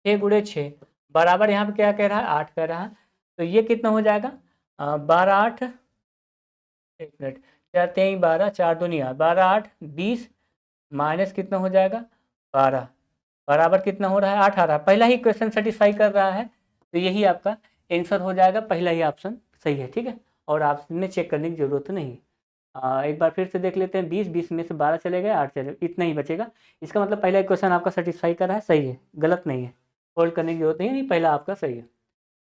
A: 6 गुणे 6 बराबर, यहाँ पे क्या कह रहा है? 8 कह रहा है। तो ये कितना हो जाएगा? 12 8, एक मिनट, 4 3 12, 4 दूनी 8, 12 8 20, माइनस कितना हो जाएगा? 12 बराबर कितना हो रहा है? 8 आ रहा है। पहला ही क्वेश्चन सेटिस्फाई कर रहा है, तो यही आपका आंसर हो जाएगा। पहला ही ऑप्शन सही है, ठीक है, और आपने चेक करने की जरूरत नहीं है। एक बार फिर से देख लेते हैं। 20 20 में से 12 चले गए, 8 चले, इतना ही बचेगा। इसका मतलब पहला क्वेश्चन आपका सेटिस्फाई कर रहा है, सही है, गलत नहीं है, होल्ड करने की जरूरत नहीं है, नहीं पहला आपका सही है।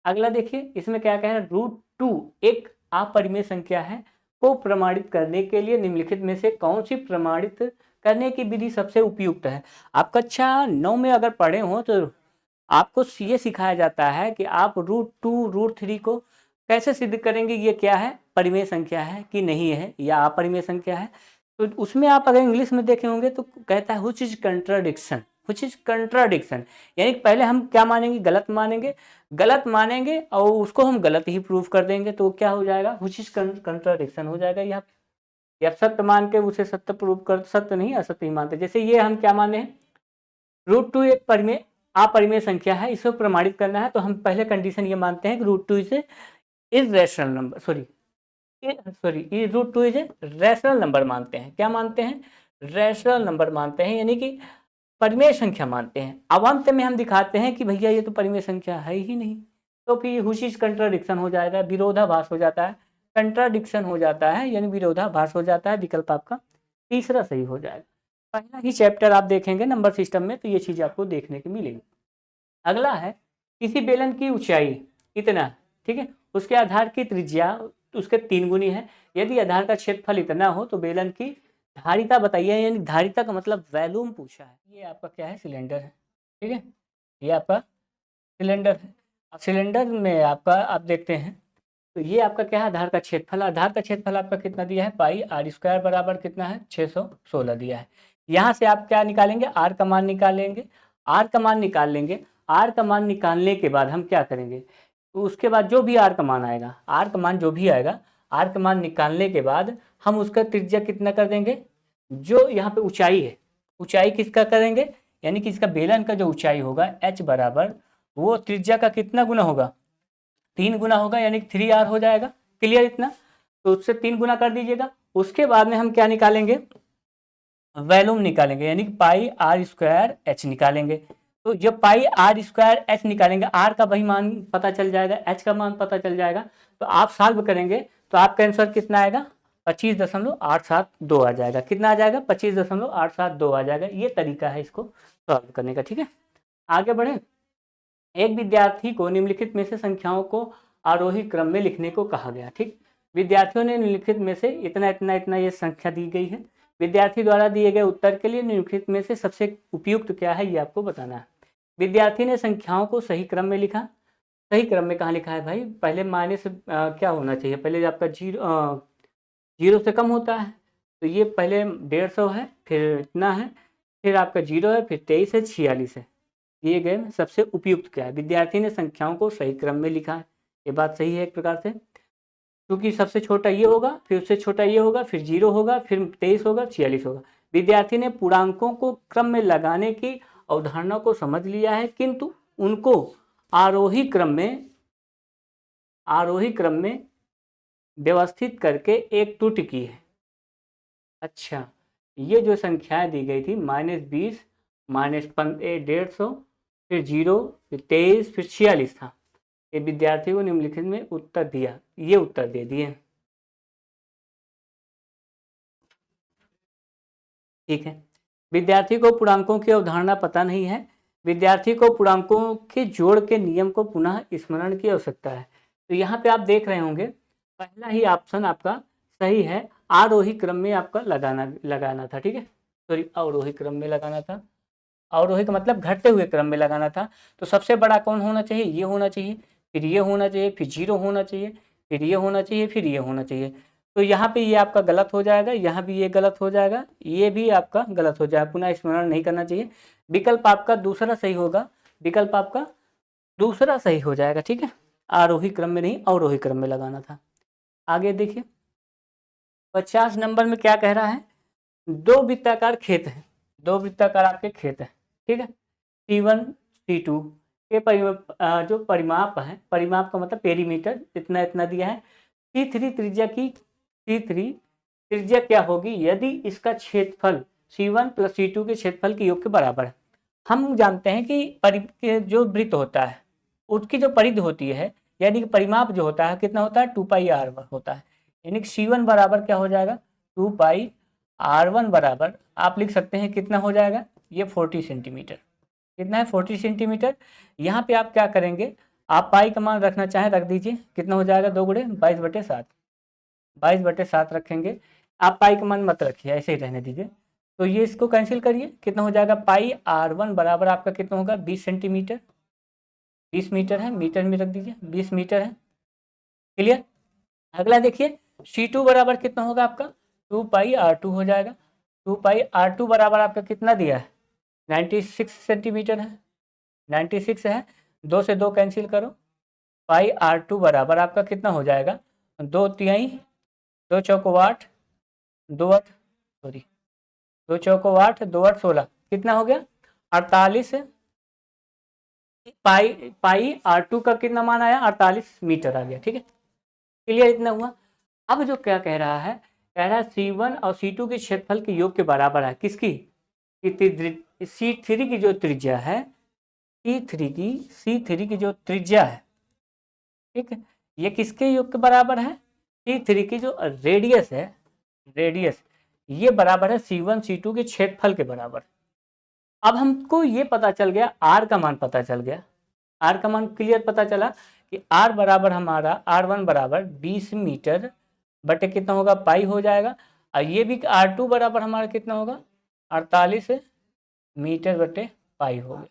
A: अगला देखिए, इसमें क्या कह रहा है? √2 एक अपरिमेय संख्या है को प्रमाणित करने के लिए निम्नलिखित में से कौन सी प्रमाणित करने की विधि सबसे उपयुक्त है। आप कक्षा 9 में अगर पढ़े हो तो आपको ये सिखाया जाता है कि आप √2 √3 को कैसे सिद्ध करेंगे, ये क्या है, परिमेय संख्या है कि नहीं है, या अपरिमेय संख्या है। तो उसमें आप अगर इंग्लिश में देखे होंगे तो कहता है which is contradiction, which is contradiction, यानी पहले हम क्या मानेंगे? गलत मानेंगे, गलत मानेंगे और उसको हम गलत ही प्रूव कर देंगे, तो क्या हो जाएगा? व्हिच इज कंट्राडिक्शन हो जाएगा। या सत्य मान के उसे सत्य प्रूव कर, सत्य नहीं असत्य ही मानते। जैसे ये हम क्या माने हैं? √2 एक परिमेय अपरिमेय संख्या है, इसको प्रमाणित करना है, तो हम पहले कंडीशन ये मानते हैं कि √2 is irrational number, √2 is rational number मानते हैं। क्या मानते हैं? रैशनल नंबर मानते हैं, यानी कि परिमेय संख्या मानते हैं। अब अंत में हम दिखाते हैं कि भैया ये तो परिमेय संख्या है ही नहीं, तो फिर व्हिच इज कंट्राडिक्शन हो जाएगा, विरोधाभास हो जाता है, कंट्राडिक्शन हो जाता है, यानी विरोधाभास हो जाता है। विकल्प आपका तीसरा सही हो जाएगा। पहला ही चैप्टर आप देखेंगे नंबर सिस्टम में, तो ये चीज़ आपको देखने को मिलेगी। अगला है, किसी बेलन की ऊंचाई इतना है, ठीक है, उसके आधार की त्रिज्या उसके 3 गुनी है। यदि आधार का क्षेत्रफल इतना हो तो बेलन की धारिता बताइए, यानी धारिता का मतलब वॉल्यूम पूछा है। ये आपका क्या है? सिलेंडर है, ठीक है, ये आपका सिलेंडर है। अब सिलेंडर में आपका आप देखते हैं, तो ये आपका क्या है? आधार का क्षेत्रफल। आधार का क्षेत्रफल आपका कितना दिया है? पाई आर स्क्वायर बराबर कितना है? 616 दिया है। यहाँ से आप क्या निकालेंगे? आर का मान निकालेंगे। आर का मान निकाल लेंगे। आर का मान निकालने के बाद हम क्या करेंगे? तो उसके बाद जो भी आर का मान आएगा, आर का मान जो भी आएगा, आर का मान निकालने के बाद हम उसका त्रिज्या कितना कर देंगे? जो यहाँ पे ऊंचाई है, ऊंचाई किसका करेंगे? यानी कि इसका बेलन का जो ऊंचाई होगा h बराबर, वो त्रिज्या का कितना गुना होगा? 3 गुना होगा, यानी 3r हो जाएगा। क्लियर इतना? तो उससे 3 गुना कर दीजिएगा। उसके बाद में हम क्या निकालेंगे? वैल्यूम निकालेंगे, यानी कि पाई आर स्क्वायर एच निकालेंगे। तो जब पाई आर स्क्वायर एच निकालेंगे, आर का वही मान पता चल जाएगा, एच का मान पता चल जाएगा। तो आप सॉल्व करेंगे तो आपका आंसर कितना आएगा? 25.872 आ जाएगा। कितना आ जाएगा? 25.872 आ जाएगा। ये तरीका है इसको सॉल्व करने का, ठीक है। आगे बढ़े। एक विद्यार्थी को निम्नलिखित में से संख्याओं को आरोही क्रम में लिखने को कहा गया, ठीक। विद्यार्थियों ने निम्नलिखित में से इतना इतना इतना ये संख्या दी गई है। विद्यार्थी द्वारा दिए गए उत्तर के लिए निम्नलिखित में से सबसे उपयुक्त क्या है, ये आपको बताना है। विद्यार्थी ने संख्याओं को सही क्रम में लिखा। सही क्रम में कहाँ लिखा है भाई? पहले माइनस क्या होना चाहिए? पहले आपका जीरो से कम होता है, तो ये पहले 150 है, फिर इतना है, फिर आपका 0 है, फिर 23 है, 46 है। दिए गए में सबसे उपयुक्त क्या है? विद्यार्थी ने संख्याओं को सही क्रम में लिखा है। ये बात सही है एक प्रकार से, क्योंकि सबसे छोटा ये होगा, फिर उससे छोटा ये होगा, फिर 0 होगा, फिर 23 होगा, 46 होगा। विद्यार्थी ने पूर्णांकों को क्रम में लगाने की अवधारणा को समझ लिया है, किंतु उनको आरोही क्रम में व्यवस्थित करके एक त्रुटि की है। अच्छा, ये जो संख्याएं दी गई थी -20, -150, फिर 0, फिर 23, फिर 46 था। ये विद्यार्थी को निम्नलिखित में उत्तर दिया, ये उत्तर दे दिए, ठीक है। विद्यार्थी को पूर्णांकों की अवधारणा पता नहीं है। विद्यार्थी को पूर्णांकों के जोड़ के नियम को पुनः स्मरण की आवश्यकता है। तो यहाँ पे आप देख रहे होंगे पहला ही ऑप्शन आपका सही है, आरोही क्रम में आपका लगाना था, ठीक है, सॉरी अवरोही क्रम में लगाना था। अवरोही का मतलब घटते हुए क्रम में लगाना था। तो सबसे बड़ा कौन होना चाहिए, ये होना चाहिए, फिर ये होना चाहिए, फिर 0 होना चाहिए, फिर ये होना चाहिए, फिर ये होना चाहिए। तो यहाँ पे ये आपका गलत हो जाएगा, यहाँ भी ये गलत हो जाएगा, ये भी आपका गलत हो जाएगा, पुनः स्मरण नहीं करना चाहिए। विकल्प आपका दूसरा सही होगा, विकल्प आपका दूसरा सही हो जाएगा, ठीक है। आरोही क्रम में नहीं, अवरोही क्रम में लगाना था। आगे देखिए 50 नंबर में क्या कह रहा है, दो वृत्ताकार खेत है, दो वृत्ताकार आपके खेत है, ठीक है। C1 C2 के जो परिमाप है, परिमाप का मतलब पेरीमीटर इतना इतना दिया है। C3 त्रिज्या की C3 त्रिज्या क्या होगी यदि इसका क्षेत्रफल C1 प्लस C2 के क्षेत्रफल के योग के बराबर है। हम जानते हैं कि जो वृत्त होता है उसकी जो परिधि होती है, यानी कि परिमाप जो होता है कितना होता है, 2πr होता है। यानी कि C1 बराबर क्या हो जाएगा, 2πr1 बराबर आप लिख सकते हैं कितना हो जाएगा, ये 40 सेंटीमीटर। कितना है, 40 सेंटीमीटर। यहाँ पे आप क्या करेंगे, आप पाई का मान रखना चाहें रख दीजिए, कितना हो जाएगा, 2 गुणे 22/7, 22/7 रखेंगे। आप पाई का मान मत रखिए, ऐसे ही रहने दीजिए। तो ये इसको कैंसिल करिए, कितना हो जाएगा, πr1 बराबर आपका कितना होगा, 20 सेंटीमीटर, 20 मीटर है, मीटर में रख दीजिए, 20 मीटर है। क्लियर। अगला देखिए C2 बराबर कितना होगा आपका, 2πr2 हो जाएगा। 2πr2 बराबर आपका कितना दिया है, 96 सेंटीमीटर है, 96 है। 2 से 2 कैंसिल करो, πr2 बराबर आपका कितना हो जाएगा, 2/3, 2 चौको 8, 2 8 सॉरी 2 चौको 8, 2 8 16, कितना हो गया, 48। πr2 का कितना मान आया, 48 मीटर आ गया, ठीक है। क्लियर, इतना हुआ। अब जो क्या कह रहा है, कह रहा है C1 और C2 के क्षेत्रफल के योग के बराबर है, किसकी, C3 की जो त्रिज्या है, C3 की जो त्रिज्या है, ठीक है, ये किसके योग के बराबर है, C3 की जो रेडियस है, रेडियस ये बराबर है C1 C2 के क्षेत्रफल के बराबर। अब हमको ये पता चल गया, R का मान पता चल गया, R का मान क्लियर पता चला कि R बराबर हमारा R1 बराबर 20 मीटर बटे कितना होगा, पाई हो जाएगा। और ये भी R2 बराबर हमारा कितना होगा, 48 मीटर बटे पाई हो गया।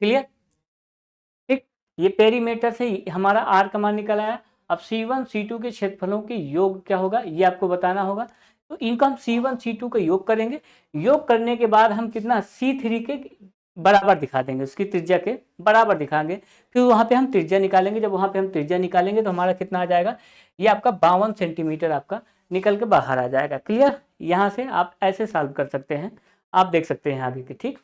A: क्लियर, ठीक। ये पेरीमीटर से हमारा R का मान निकल आया। अब C1 C2 के क्षेत्रफलों के योग क्या होगा, ये आपको बताना होगा। तो इनको हम C1 C2 का योग करेंगे, योग करने के बाद हम कितना C3 के बराबर दिखा देंगे, उसकी त्रिज्या के बराबर दिखाएंगे। फिर वहाँ पे हम त्रिज्या निकालेंगे, जब वहाँ पे हम त्रिज्या निकालेंगे तो हमारा कितना आ जाएगा, ये आपका 52 सेंटीमीटर आपका निकल के बाहर आ जाएगा। क्लियर, यहाँ से आप ऐसे सॉल्व कर सकते हैं, आप देख सकते हैं आगे के, ठीक,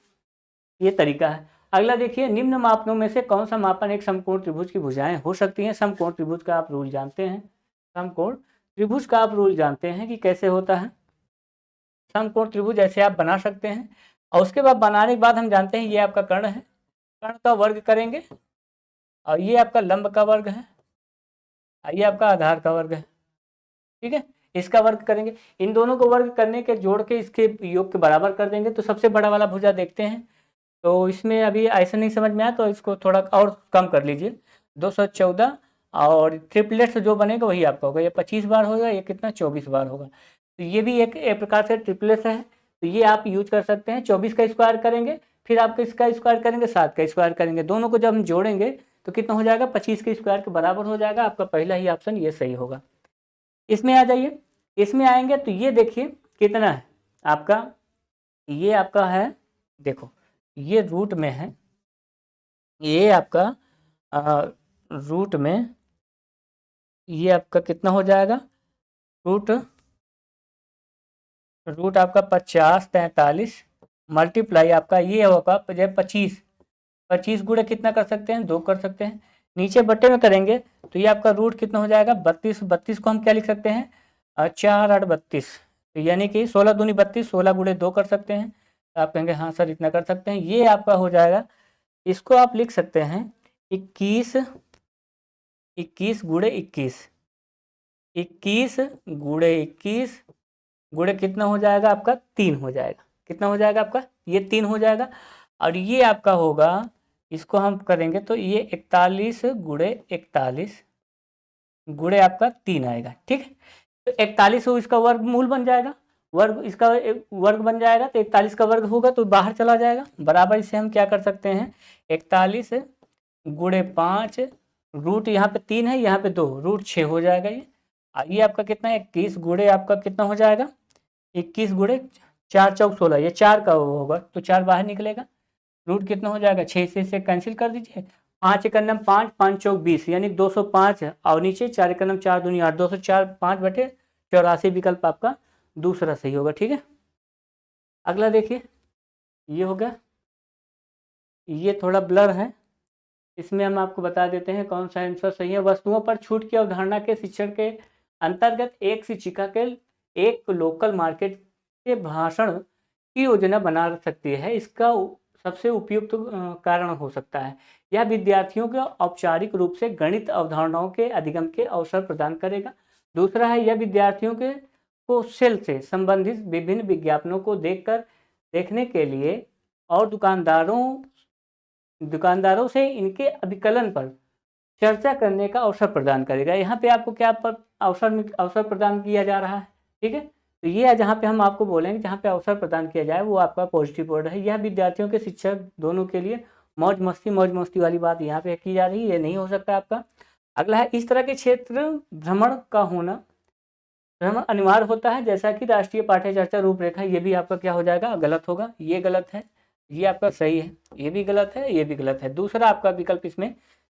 A: ये तरीका है। अगला देखिए, निम्न मापनों में से कौन सा मापन एक समकोण त्रिभुज की भुजाएं हो सकती हैं। समकोण त्रिभुज का आप रूल जानते हैं, समकोण त्रिभुज का आप रूल जानते हैं कि कैसे होता है। समकोण त्रिभुज ऐसे आप बना सकते हैं, और उसके बाद बनाने के बाद हम जानते हैं ये आपका कर्ण है, कर्ण का वर्ग करेंगे, और ये आपका लंब का वर्ग है, और ये आपका आधार का वर्ग है, ठीक है, इसका वर्ग करेंगे। इन दोनों को वर्ग करने के जोड़ के इसके योग के बराबर कर देंगे। तो सबसे बड़ा वाला भुजा देखते हैं, तो इसमें अभी ऐसा नहीं समझ में आया तो इसको थोड़ा और कम कर लीजिए, 214, और ट्रिपलेट जो बनेगा वही आपका होगा, ये 25 बार होगा, ये कितना 24 बार होगा। तो ये भी एक प्रकार से ट्रिपलेट है, तो ये आप यूज कर सकते हैं। 24 का स्क्वायर करेंगे, फिर आप इसका स्क्वायर करेंगे, 7 का स्क्वायर करेंगे, दोनों को जब हम जोड़ेंगे तो कितना हो जाएगा, 25 के स्क्वायर के बराबर हो जाएगा। आपका पहला ही ऑप्शन ये सही होगा। इसमें आ जाइए, इसमें आएंगे तो ये देखिए कितना है आपका, ये आपका है, देखो ये रूट में है, ये आपका रूट में, ये आपका कितना हो जाएगा, रूट आपका 50 43 मल्टीप्लाई आपका ये होगा 25, 25 गुणे कितना कर सकते हैं, 2 कर सकते हैं। नीचे बट्टे में करेंगे तो ये आपका रूट कितना हो जाएगा, 32, 32 को हम क्या लिख सकते हैं, 4 8 32, तो यानी कि 16 दूनी 32, 16 गुणे 2 कर सकते हैं। तो आप कहेंगे हाँ सर इतना कर सकते हैं, ये आपका हो जाएगा, इसको आप लिख सकते हैं 21 गुणे 21, 21 गुणे 21 गुणे कितना हो जाएगा आपका, 3 हो जाएगा। कितना हो जाएगा आपका, ये 3 हो जाएगा। और ये आपका होगा, इसको हम करेंगे तो ये 41 गुणे 41 गुणे आपका 3 आएगा, ठीक है। तो 41 हो इसका वर्गमूल बन जाएगा, वर्ग इसका वर्ग बन जाएगा, तो 41 का वर्ग होगा तो बाहर चला जाएगा। बराबर इसे हम क्या कर सकते हैं, 41 गुणे 5 रूट यहाँ पे 3 है, यहाँ पे 2 रूट 6 हो जाएगा। ये आपका कितना है, 21 गुणे आपका कितना हो जाएगा, 21 गुणे 4 चौक 16, ये 4 का होगा तो 4 बाहर निकलेगा, रूट कितना हो जाएगा 6 से कैंसिल कर दीजिए। 5 एक नम 5, 5 चौक 20 यानी 205 है, और नीचे 4 एक नम 4 दूनी 8, 204 5/84 विकल्प आपका दूसरा सही होगा, ठीक है। अगला देखिए, ये होगा, ये थोड़ा ब्लर है, इसमें हम आपको बता देते हैं कौन सा आंसर सही है। वस्तुओं पर छूट की अवधारणा के शिक्षण के अंतर्गत एक शिक्षिका के एक लोकल मार्केट के भाषण की योजना बना सकती है, इसका सबसे उपयुक्त कारण हो सकता है। यह विद्यार्थियों को औपचारिक रूप से गणित अवधारणाओं के अधिगम के अवसर प्रदान करेगा। दूसरा है, यह विद्यार्थियों के को सेल से संबंधित विभिन्न विज्ञापनों को देखने के लिए और दुकानदारों से इनके अभिकलन पर चर्चा करने का अवसर प्रदान करेगा। यहाँ पे आपको क्या अवसर प्रदान किया जा रहा है, ठीक है। तो ये जहाँ पे हम आपको बोलेंगे जहाँ पे अवसर प्रदान किया जाए वो आपका पॉजिटिव वर्ड है। यह विद्यार्थियों के शिक्षक दोनों के लिए मौज मस्ती वाली बात यहाँ पे की जा रही है, ये नहीं हो सकता आपका। अगला है, इस तरह के क्षेत्र भ्रमण अनिवार्य होता है जैसा कि राष्ट्रीय पाठ्य चर्चा रूपरेखा, ये भी आपका क्या हो जाएगा, गलत होगा। ये गलत है, ये आपका सही है, ये भी गलत है, ये भी गलत है। दूसरा आपका विकल्प इसमें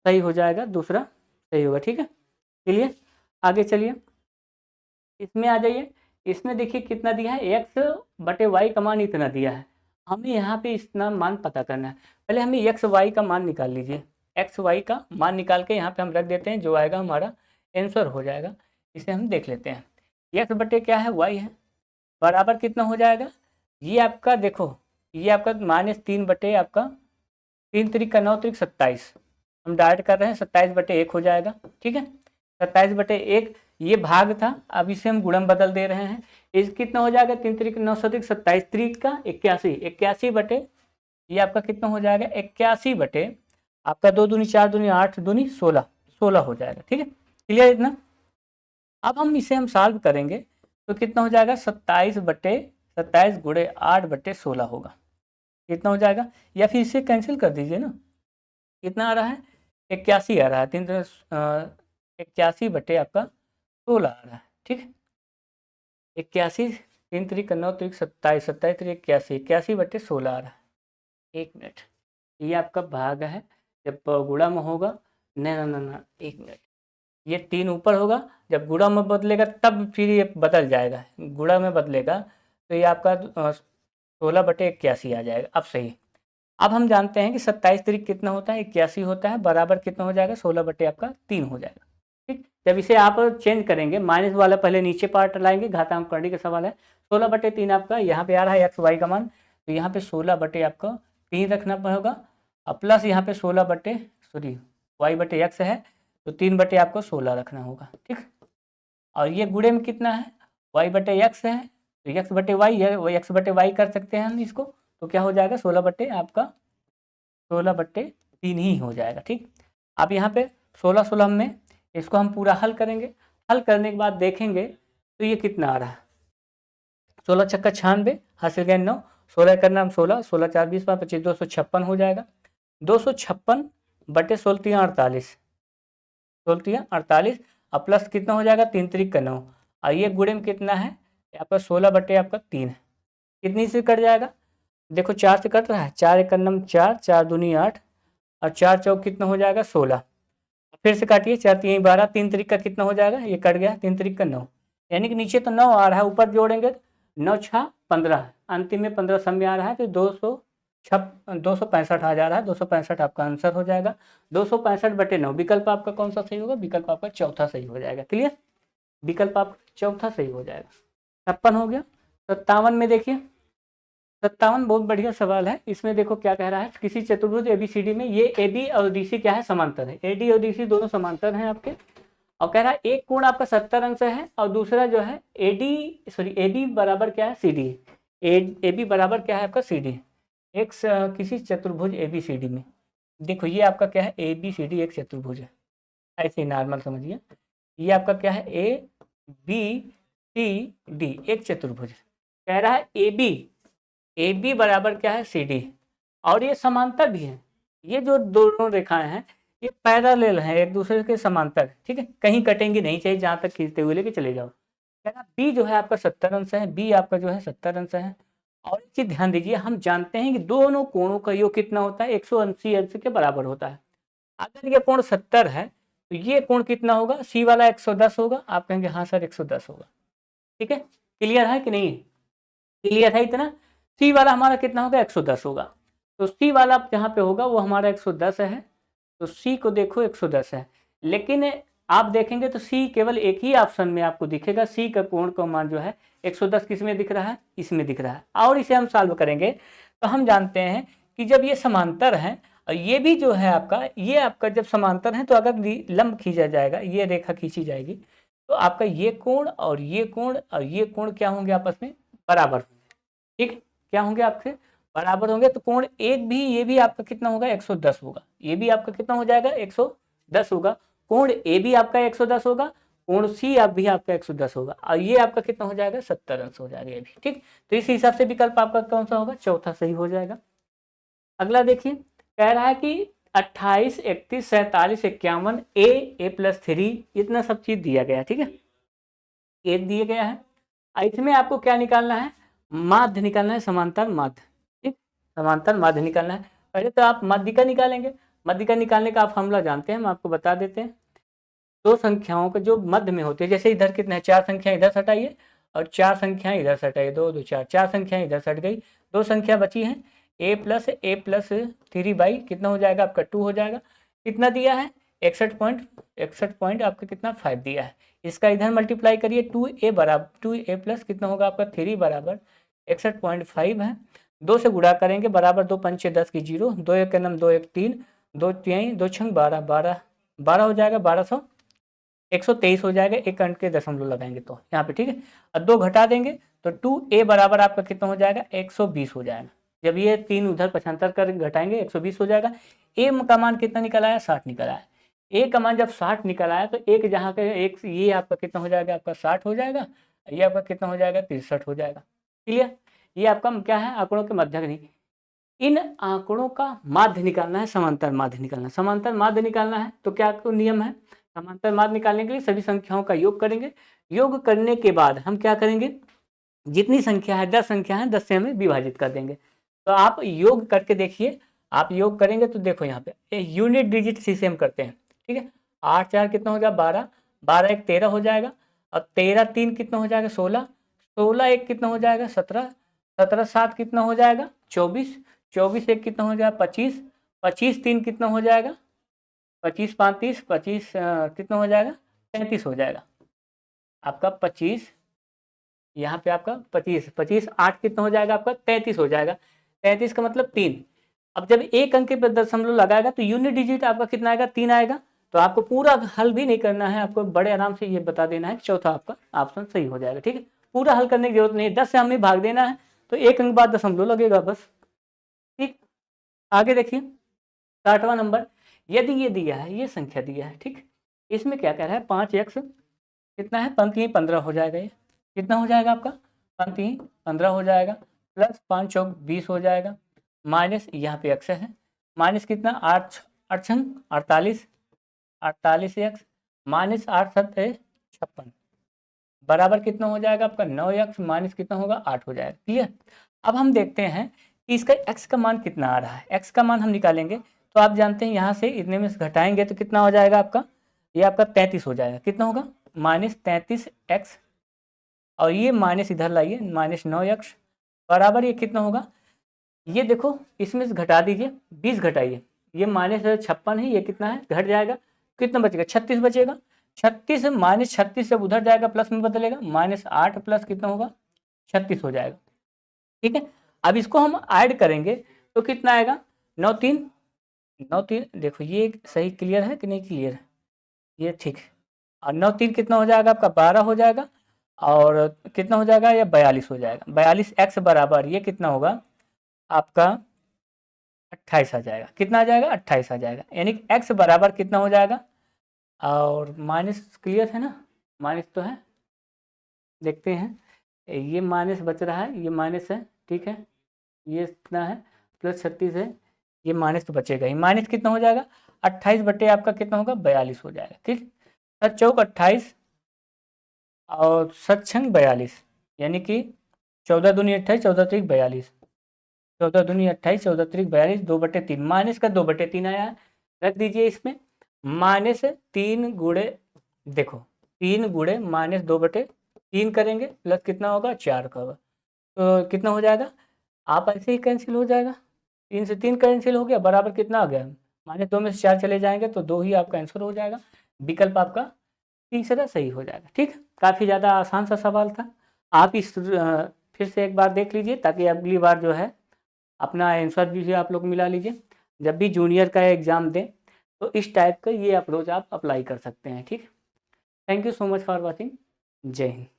A: सही हो जाएगा, दूसरा सही होगा, ठीक है। चलिए आगे चलिए, इसमें आ जाइए। इसमें देखिए कितना दिया है, x/y का मान इतना दिया है, हमें यहाँ पे इतना मान पता करना है। पहले हमें x/y का मान निकाल लीजिए, x/y का मान निकाल के यहाँ पे हम रख देते हैं, जो आएगा हमारा आंसर हो जाएगा। इसे हम देख लेते हैं, x बटे क्या है, y है, बराबर कितना हो जाएगा, ये आपका देखो, ये आपका -3 बटे आपका 3 त्रिक का 9 त्रिक 27, हम डायरेक्ट कर रहे हैं, 27/1 हो जाएगा, ठीक है। 27/1 ये भाग था, अब इसे हम गुणन बदल दे रहे हैं। इस कितना हो जाएगा, 3 त्रिक 9 त्रिक 27, त्रिक का 81 बटे, ये आपका कितना हो जाएगा, 81 बटे आपका 2 दूनी 4 दूनी 8 दूनी 16 हो जाएगा, ठीक है। क्लियर इतना। अब हम इसे हम सॉल्व करेंगे तो कितना हो जाएगा, 27 गुणे 8/16 होगा, कितना हो जाएगा, या फिर इसे कैंसिल कर दीजिए ना, कितना आ रहा है, 81 आ रहा है, 81 बटे आपका 16 आ रहा है, ठीक है। 81, 3 त्रिक 9 त्रिक 27, 27 त्रिक 81 बटे 16 आ रहा है। 1 मिनट, ये आपका भाग है, जब गुणा में होगा, ना 1 मिनट, ये 3 ऊपर होगा, जब गुणा में बदलेगा तब फिर ये बदल जाएगा, गुणा में बदलेगा तो ये आपका 16/81 आ जाएगा। अब सही, अब हम जानते हैं कि 27 त्रिक कितना होता है, 81 होता है, बराबर कितना हो जाएगा, 16/3 हो जाएगा, ठीक। जब इसे आप चेंज करेंगे, माइनस वाला पहले नीचे पार्ट लाएंगे, घातांक करने का सवाल है। 16/3 आपका यहाँ पे आ रहा है x/y का मान, तो यहाँ पे 16/3 रखना होगा, और प्लस यहाँ पे y/x है तो 3 आपको 16 रखना होगा, ठीक। और ये गुणे में कितना है, y/x है तो x/y कर सकते हैं हम इसको, तो क्या हो जाएगा, 16/3 ही हो जाएगा, ठीक। अब यहाँ पे 16 में इसको हम पूरा हल करेंगे, हल करने के बाद देखेंगे तो ये कितना आ रहा है, 16 छक्का 96, हासिल गए 9, 16 करना हम 16, 16 4 20 5 25, 256 हो जाएगा। 256/16 48, 16 और प्लस कितना हो जाएगा, 3 त्रिक का 9, और ये गुणे में कितना है, आपका 16/3 है, कितनी से कट जाएगा, देखो 4 से कट रहा है, 4 एक नम 4, 4 दूनी 8, और 4 चौक कितना हो जाएगा 16, फिर से काटिए, 4 3 12, 3 त्रिक का कितना हो जाएगा, ये कट गया, 3 त्रिक का 9, यानी कि नीचे तो 9 आ रहा है, ऊपर जोड़ेंगे 9 6 15, अंतिम में 15 सब में आ रहा है, तो 265 आ जा रहा है, 265 आपका आंसर हो जाएगा। 265/9 विकल्प आपका कौन सा सही होगा, विकल्प आपका चौथा सही हो जाएगा, क्लियर, विकल्प आपका चौथा सही हो जाएगा। 56 हो गया। 57 में देखिए, 57 बहुत बढ़िया सवाल है, इसमें देखो क्या कह रहा है, किसी चतुर्भुज ABCD में ये AB और DC क्या है, समांतर है, AD और DC दोनों समांतर हैं आपके, और कह रहा है एक कोण आपका 70 अंश है और दूसरा जो है AB बराबर क्या है, CD है, ए बी बराबर क्या है आपका सी डी। एक किसी चतुर्भुज ए बी सी डी में, देखो ये आपका क्या है, ए बी सी डी एक चतुर्भुज है, ऐसे ही नॉर्मल समझिए। ये आपका क्या है, ए बी सी डी एक चतुर्भुज है। कह रहा है ए बी बराबर क्या है सी डी, और ये समांतर भी है। ये जो दोनों रेखाएं हैं ये पैरेलल हैं, एक दूसरे के समांतर, ठीक है, कहीं कटेंगी नहीं, चाहिए जहां तक खींचते हुए लेके चले जाओ। कह रहा बी जो है आपका 70 अंश है, बी आपका जो है 70 अंश है। और एक चीज ध्यान दीजिए, हम जानते हैं कि दोनों कोणों का योग कितना होता है, 180 अंश के बराबर होता है। अगर ये कोण 70 है तो ये कोण कितना होगा, सी वाला 110 होगा। आप कहेंगे हाँ सर 110 होगा, ठीक है, क्लियर है कि नहीं, क्लियर है इतना। सी वाला हमारा कितना होगा, 110 होगा। तो सी वाला जहाँ पे होगा वो हमारा 110 है, तो सी को देखो 110 है। लेकिन आप देखेंगे तो सी केवल एक ही ऑप्शन में आपको दिखेगा, सी का कोण का मान जो है 110 किस में दिख रहा है, इसमें दिख रहा है। और इसे हम सॉल्व करेंगे तो हम जानते हैं कि जब ये समांतर है और ये भी जो है आपका, ये आपका जब समांतर है तो अगर लंब खींचा जाएगा, ये रेखा खींची जाएगी, तो आपका ये कोण और ये कोण और ये कोण क्या होंगे, आपस में बराबर होंगे, ठीक, क्या होंगे आपके बराबर होंगे। तो कोण एक भी, ये भी आपका कितना होगा, 110 होगा, ये भी आपका कितना हो जाएगा, 110 होगा। कोण ए भी आपका 110 होगा, कोण सी आप भी आपका 110 होगा, और ये आपका कितना हो जाएगा, 70 अंश हो जाएगा ये भी, ठीक। तो इस हिसाब से विकल्प आपका कौन सा होगा, चौथा सही हो जाएगा। अगला देखिए, कह रहा है कि 28, 31, 47, 51 ए प्लस 3 इतना सब चीज दिया गया है, ठीक है, ए दिया गया है। इसमें आपको क्या निकालना है, माध्य निकालना है, समांतर माध्य, ठीक, समांतर माध्य निकालना है। पहले तो आप माध्य का निकालेंगे, मध्य का निकालने का आप फॉर्मूला जानते हैं, हम आपको बता देते हैं। दो संख्याओं का जो मध्य में होते हैं, जैसे इधर कितने हैं, 4 संख्याएं इधर से हटाइए और 4 संख्याएं इधर से हटाइए, 2 2 4, 4 संख्याएं इधर से हट गई, 2 संख्या बची हैं, ए प्लस 3 बाई कितना हो जाएगा आपका 2 हो जाएगा। कितना दिया है, 61 पॉइंट आपका कितना 5 दिया है। इसका इधर मल्टीप्लाई करिए, 2a बराबर 2a प्लस कितना होगा आपका 3 बराबर 61.5 है। 2 से गुणा करेंगे, बराबर 2 पंचे 10 की 0, 2 1 का नम 2 1 3, 2 3 2 छंग 12 12 12 हो जाएगा, 1200 123 हो जाएगा, एक अंक के दशमलव लगाएंगे तो यहाँ पे, ठीक है। और 2 घटा देंगे तो 2a बराबर आपका कितना हो जाएगा, 120 हो जाएगा। जब ये 3 उधर 75 कर घटाएंगे 120 हो जाएगा। ए का मान कितना निकल आया, 60 निकल आया। ए का मान जब 60 निकल आया तो एक जहाँ के एक ये आपका कितना हो जाएगा, आपका 60 हो जाएगा, ये आपका कितना हो जाएगा, 63 हो जाएगा। क्लियर, ये आपका क्या है, आंकड़ों के मध्य नहीं, इन आंकड़ों का माध्य निकालना है, समांतर माध्य निकालना है। समांतर माध्य निकालना है तो क्या नियम है, समांतर माध्य निकालने के लिए सभी संख्याओं का योग करेंगे। योग करने के बाद हम क्या करेंगे, जितनी संख्या है 10 संख्या है 10 से हमें विभाजित कर देंगे। तो आप योग करके देखिए, आप योग करेंगे तो देखो यहाँ पे यूनिट डिजिट सी से हम करते हैं, ठीक है। 8 4 कितना हो जाएगा 12, 12 1 13 हो जाएगा, और 13 3 कितना हो जाएगा 16, 16 1 कितना हो जाएगा 17, 17 7 कितना हो जाएगा 24, 24 1 कितना हो जाएगा 25, 25 3 कितना हो जाएगा 25 35, 25 कितना हो जाएगा 35 हो जाएगा आपका 25, यहाँ पे आपका 25 25 8 कितना हो जाएगा आपका 33 हो जाएगा। 33 का मतलब 3। अब जब एक अंक पे दशमलव लगाएगा तो यूनिट डिजिट आपका कितना आएगा, 3 आएगा। तो आपको पूरा हल भी नहीं करना है, आपको बड़े आराम से ये बता देना है, चौथा आपका ऑप्शन सही हो जाएगा, ठीक है। पूरा हल करने की जरूरत नहीं है, 10 से हमें भाग देना है तो एक अंक बाद दशमलव लगेगा बस, ठीक। आगे देखिए 60वां नंबर, यदि ये दिया है, ये संख्या दिया है, ठीक, इसमें क्या कह रहा है 5x कितना है, पंक्ति 15 हो जाएगा, ये कितना हो जाएगा आपका पंक्ति 15 हो जाएगा, प्लस 5 चौक 20 हो जाएगा, माइनस यहाँ पे x है, माइनस कितना 8 8 48, 48 x माइनस 8 7 56 बराबर कितना हो जाएगा आपका 9x माइनस कितना होगा 8 हो जाएगा। क्लियर, अब हम देखते हैं कि इसका x का मान कितना आ रहा है। x का मान हम निकालेंगे तो आप जानते हैं यहाँ से इतने में से घटाएंगे तो कितना हो जाएगा आपका, ये आपका 33 हो जाएगा। कितना होगा माइनस 33x, और ये माइनस इधर लाइए, माइनस 9x बराबर ये कितना होगा, ये देखो इसमें से घटा दीजिए, 20 घटाइए, ये माइनस 56 है, ये कितना है घट जाएगा, कितना बचेगा 36 बचेगा। 36 माइनस 36 जब उधर जाएगा प्लस में बदलेगा, माइनस 8 प्लस कितना होगा 36 हो जाएगा, ठीक है। अब इसको हम ऐड करेंगे तो कितना आएगा 9 3 9 3, देखो ये सही क्लियर है कि नहीं क्लियर है, ये ठीक है। और 9 3 कितना हो जाएगा आपका 12 हो जाएगा, और कितना हो जाएगा, ये 42 हो जाएगा। 42 x बराबर ये कितना होगा आपका 28 आ जाएगा। कितना आ जाएगा, 28 आ जाएगा। यानी x बराबर कितना हो जाएगा, और माइनस क्लियर है ना, माइनस तो है, देखते हैं। ये माइनस बच रहा है, ये माइनस है, ठीक है, ये कितना है प्लस 36 है, ये माइनस तो बचेगा ही। माइनस कितना हो जाएगा, 28 बटे आपका कितना होगा 42 हो जाएगा। ठीक, 7 चौक 28 और 7 छंग 42, यानी कि 14 दूनी 28, 14 त्रिक 42, 14 दूनी 28, 14 त्रिक 42, 2/3 माइनस का 2/3 आया है, रख दीजिए इसमें। माइनस 3 गुणे, देखो 3 गुणे माइनस 2/3 करेंगे, प्लस कितना होगा 4 का होगा, तो कितना हो जाएगा, आप ऐसे ही कैंसिल हो जाएगा, 3 से 3 कैंसिल हो गया, बराबर कितना आ गया, -2 में से 4 चले जाएंगे तो 2 ही आपका आंसर हो जाएगा। विकल्प आपका तीसरा सही हो जाएगा। ठीक, काफ़ी ज़्यादा आसान सा सवाल था। आप इस फिर से एक बार देख लीजिए, ताकि अगली बार जो है अपना आंसर भी आप लोग मिला लीजिए। जब भी जूनियर का एग्ज़ाम दें तो इस टाइप का ये अप्रोच आप अप्लाई कर सकते हैं। ठीक, thank you so much for watching. जय हिंद।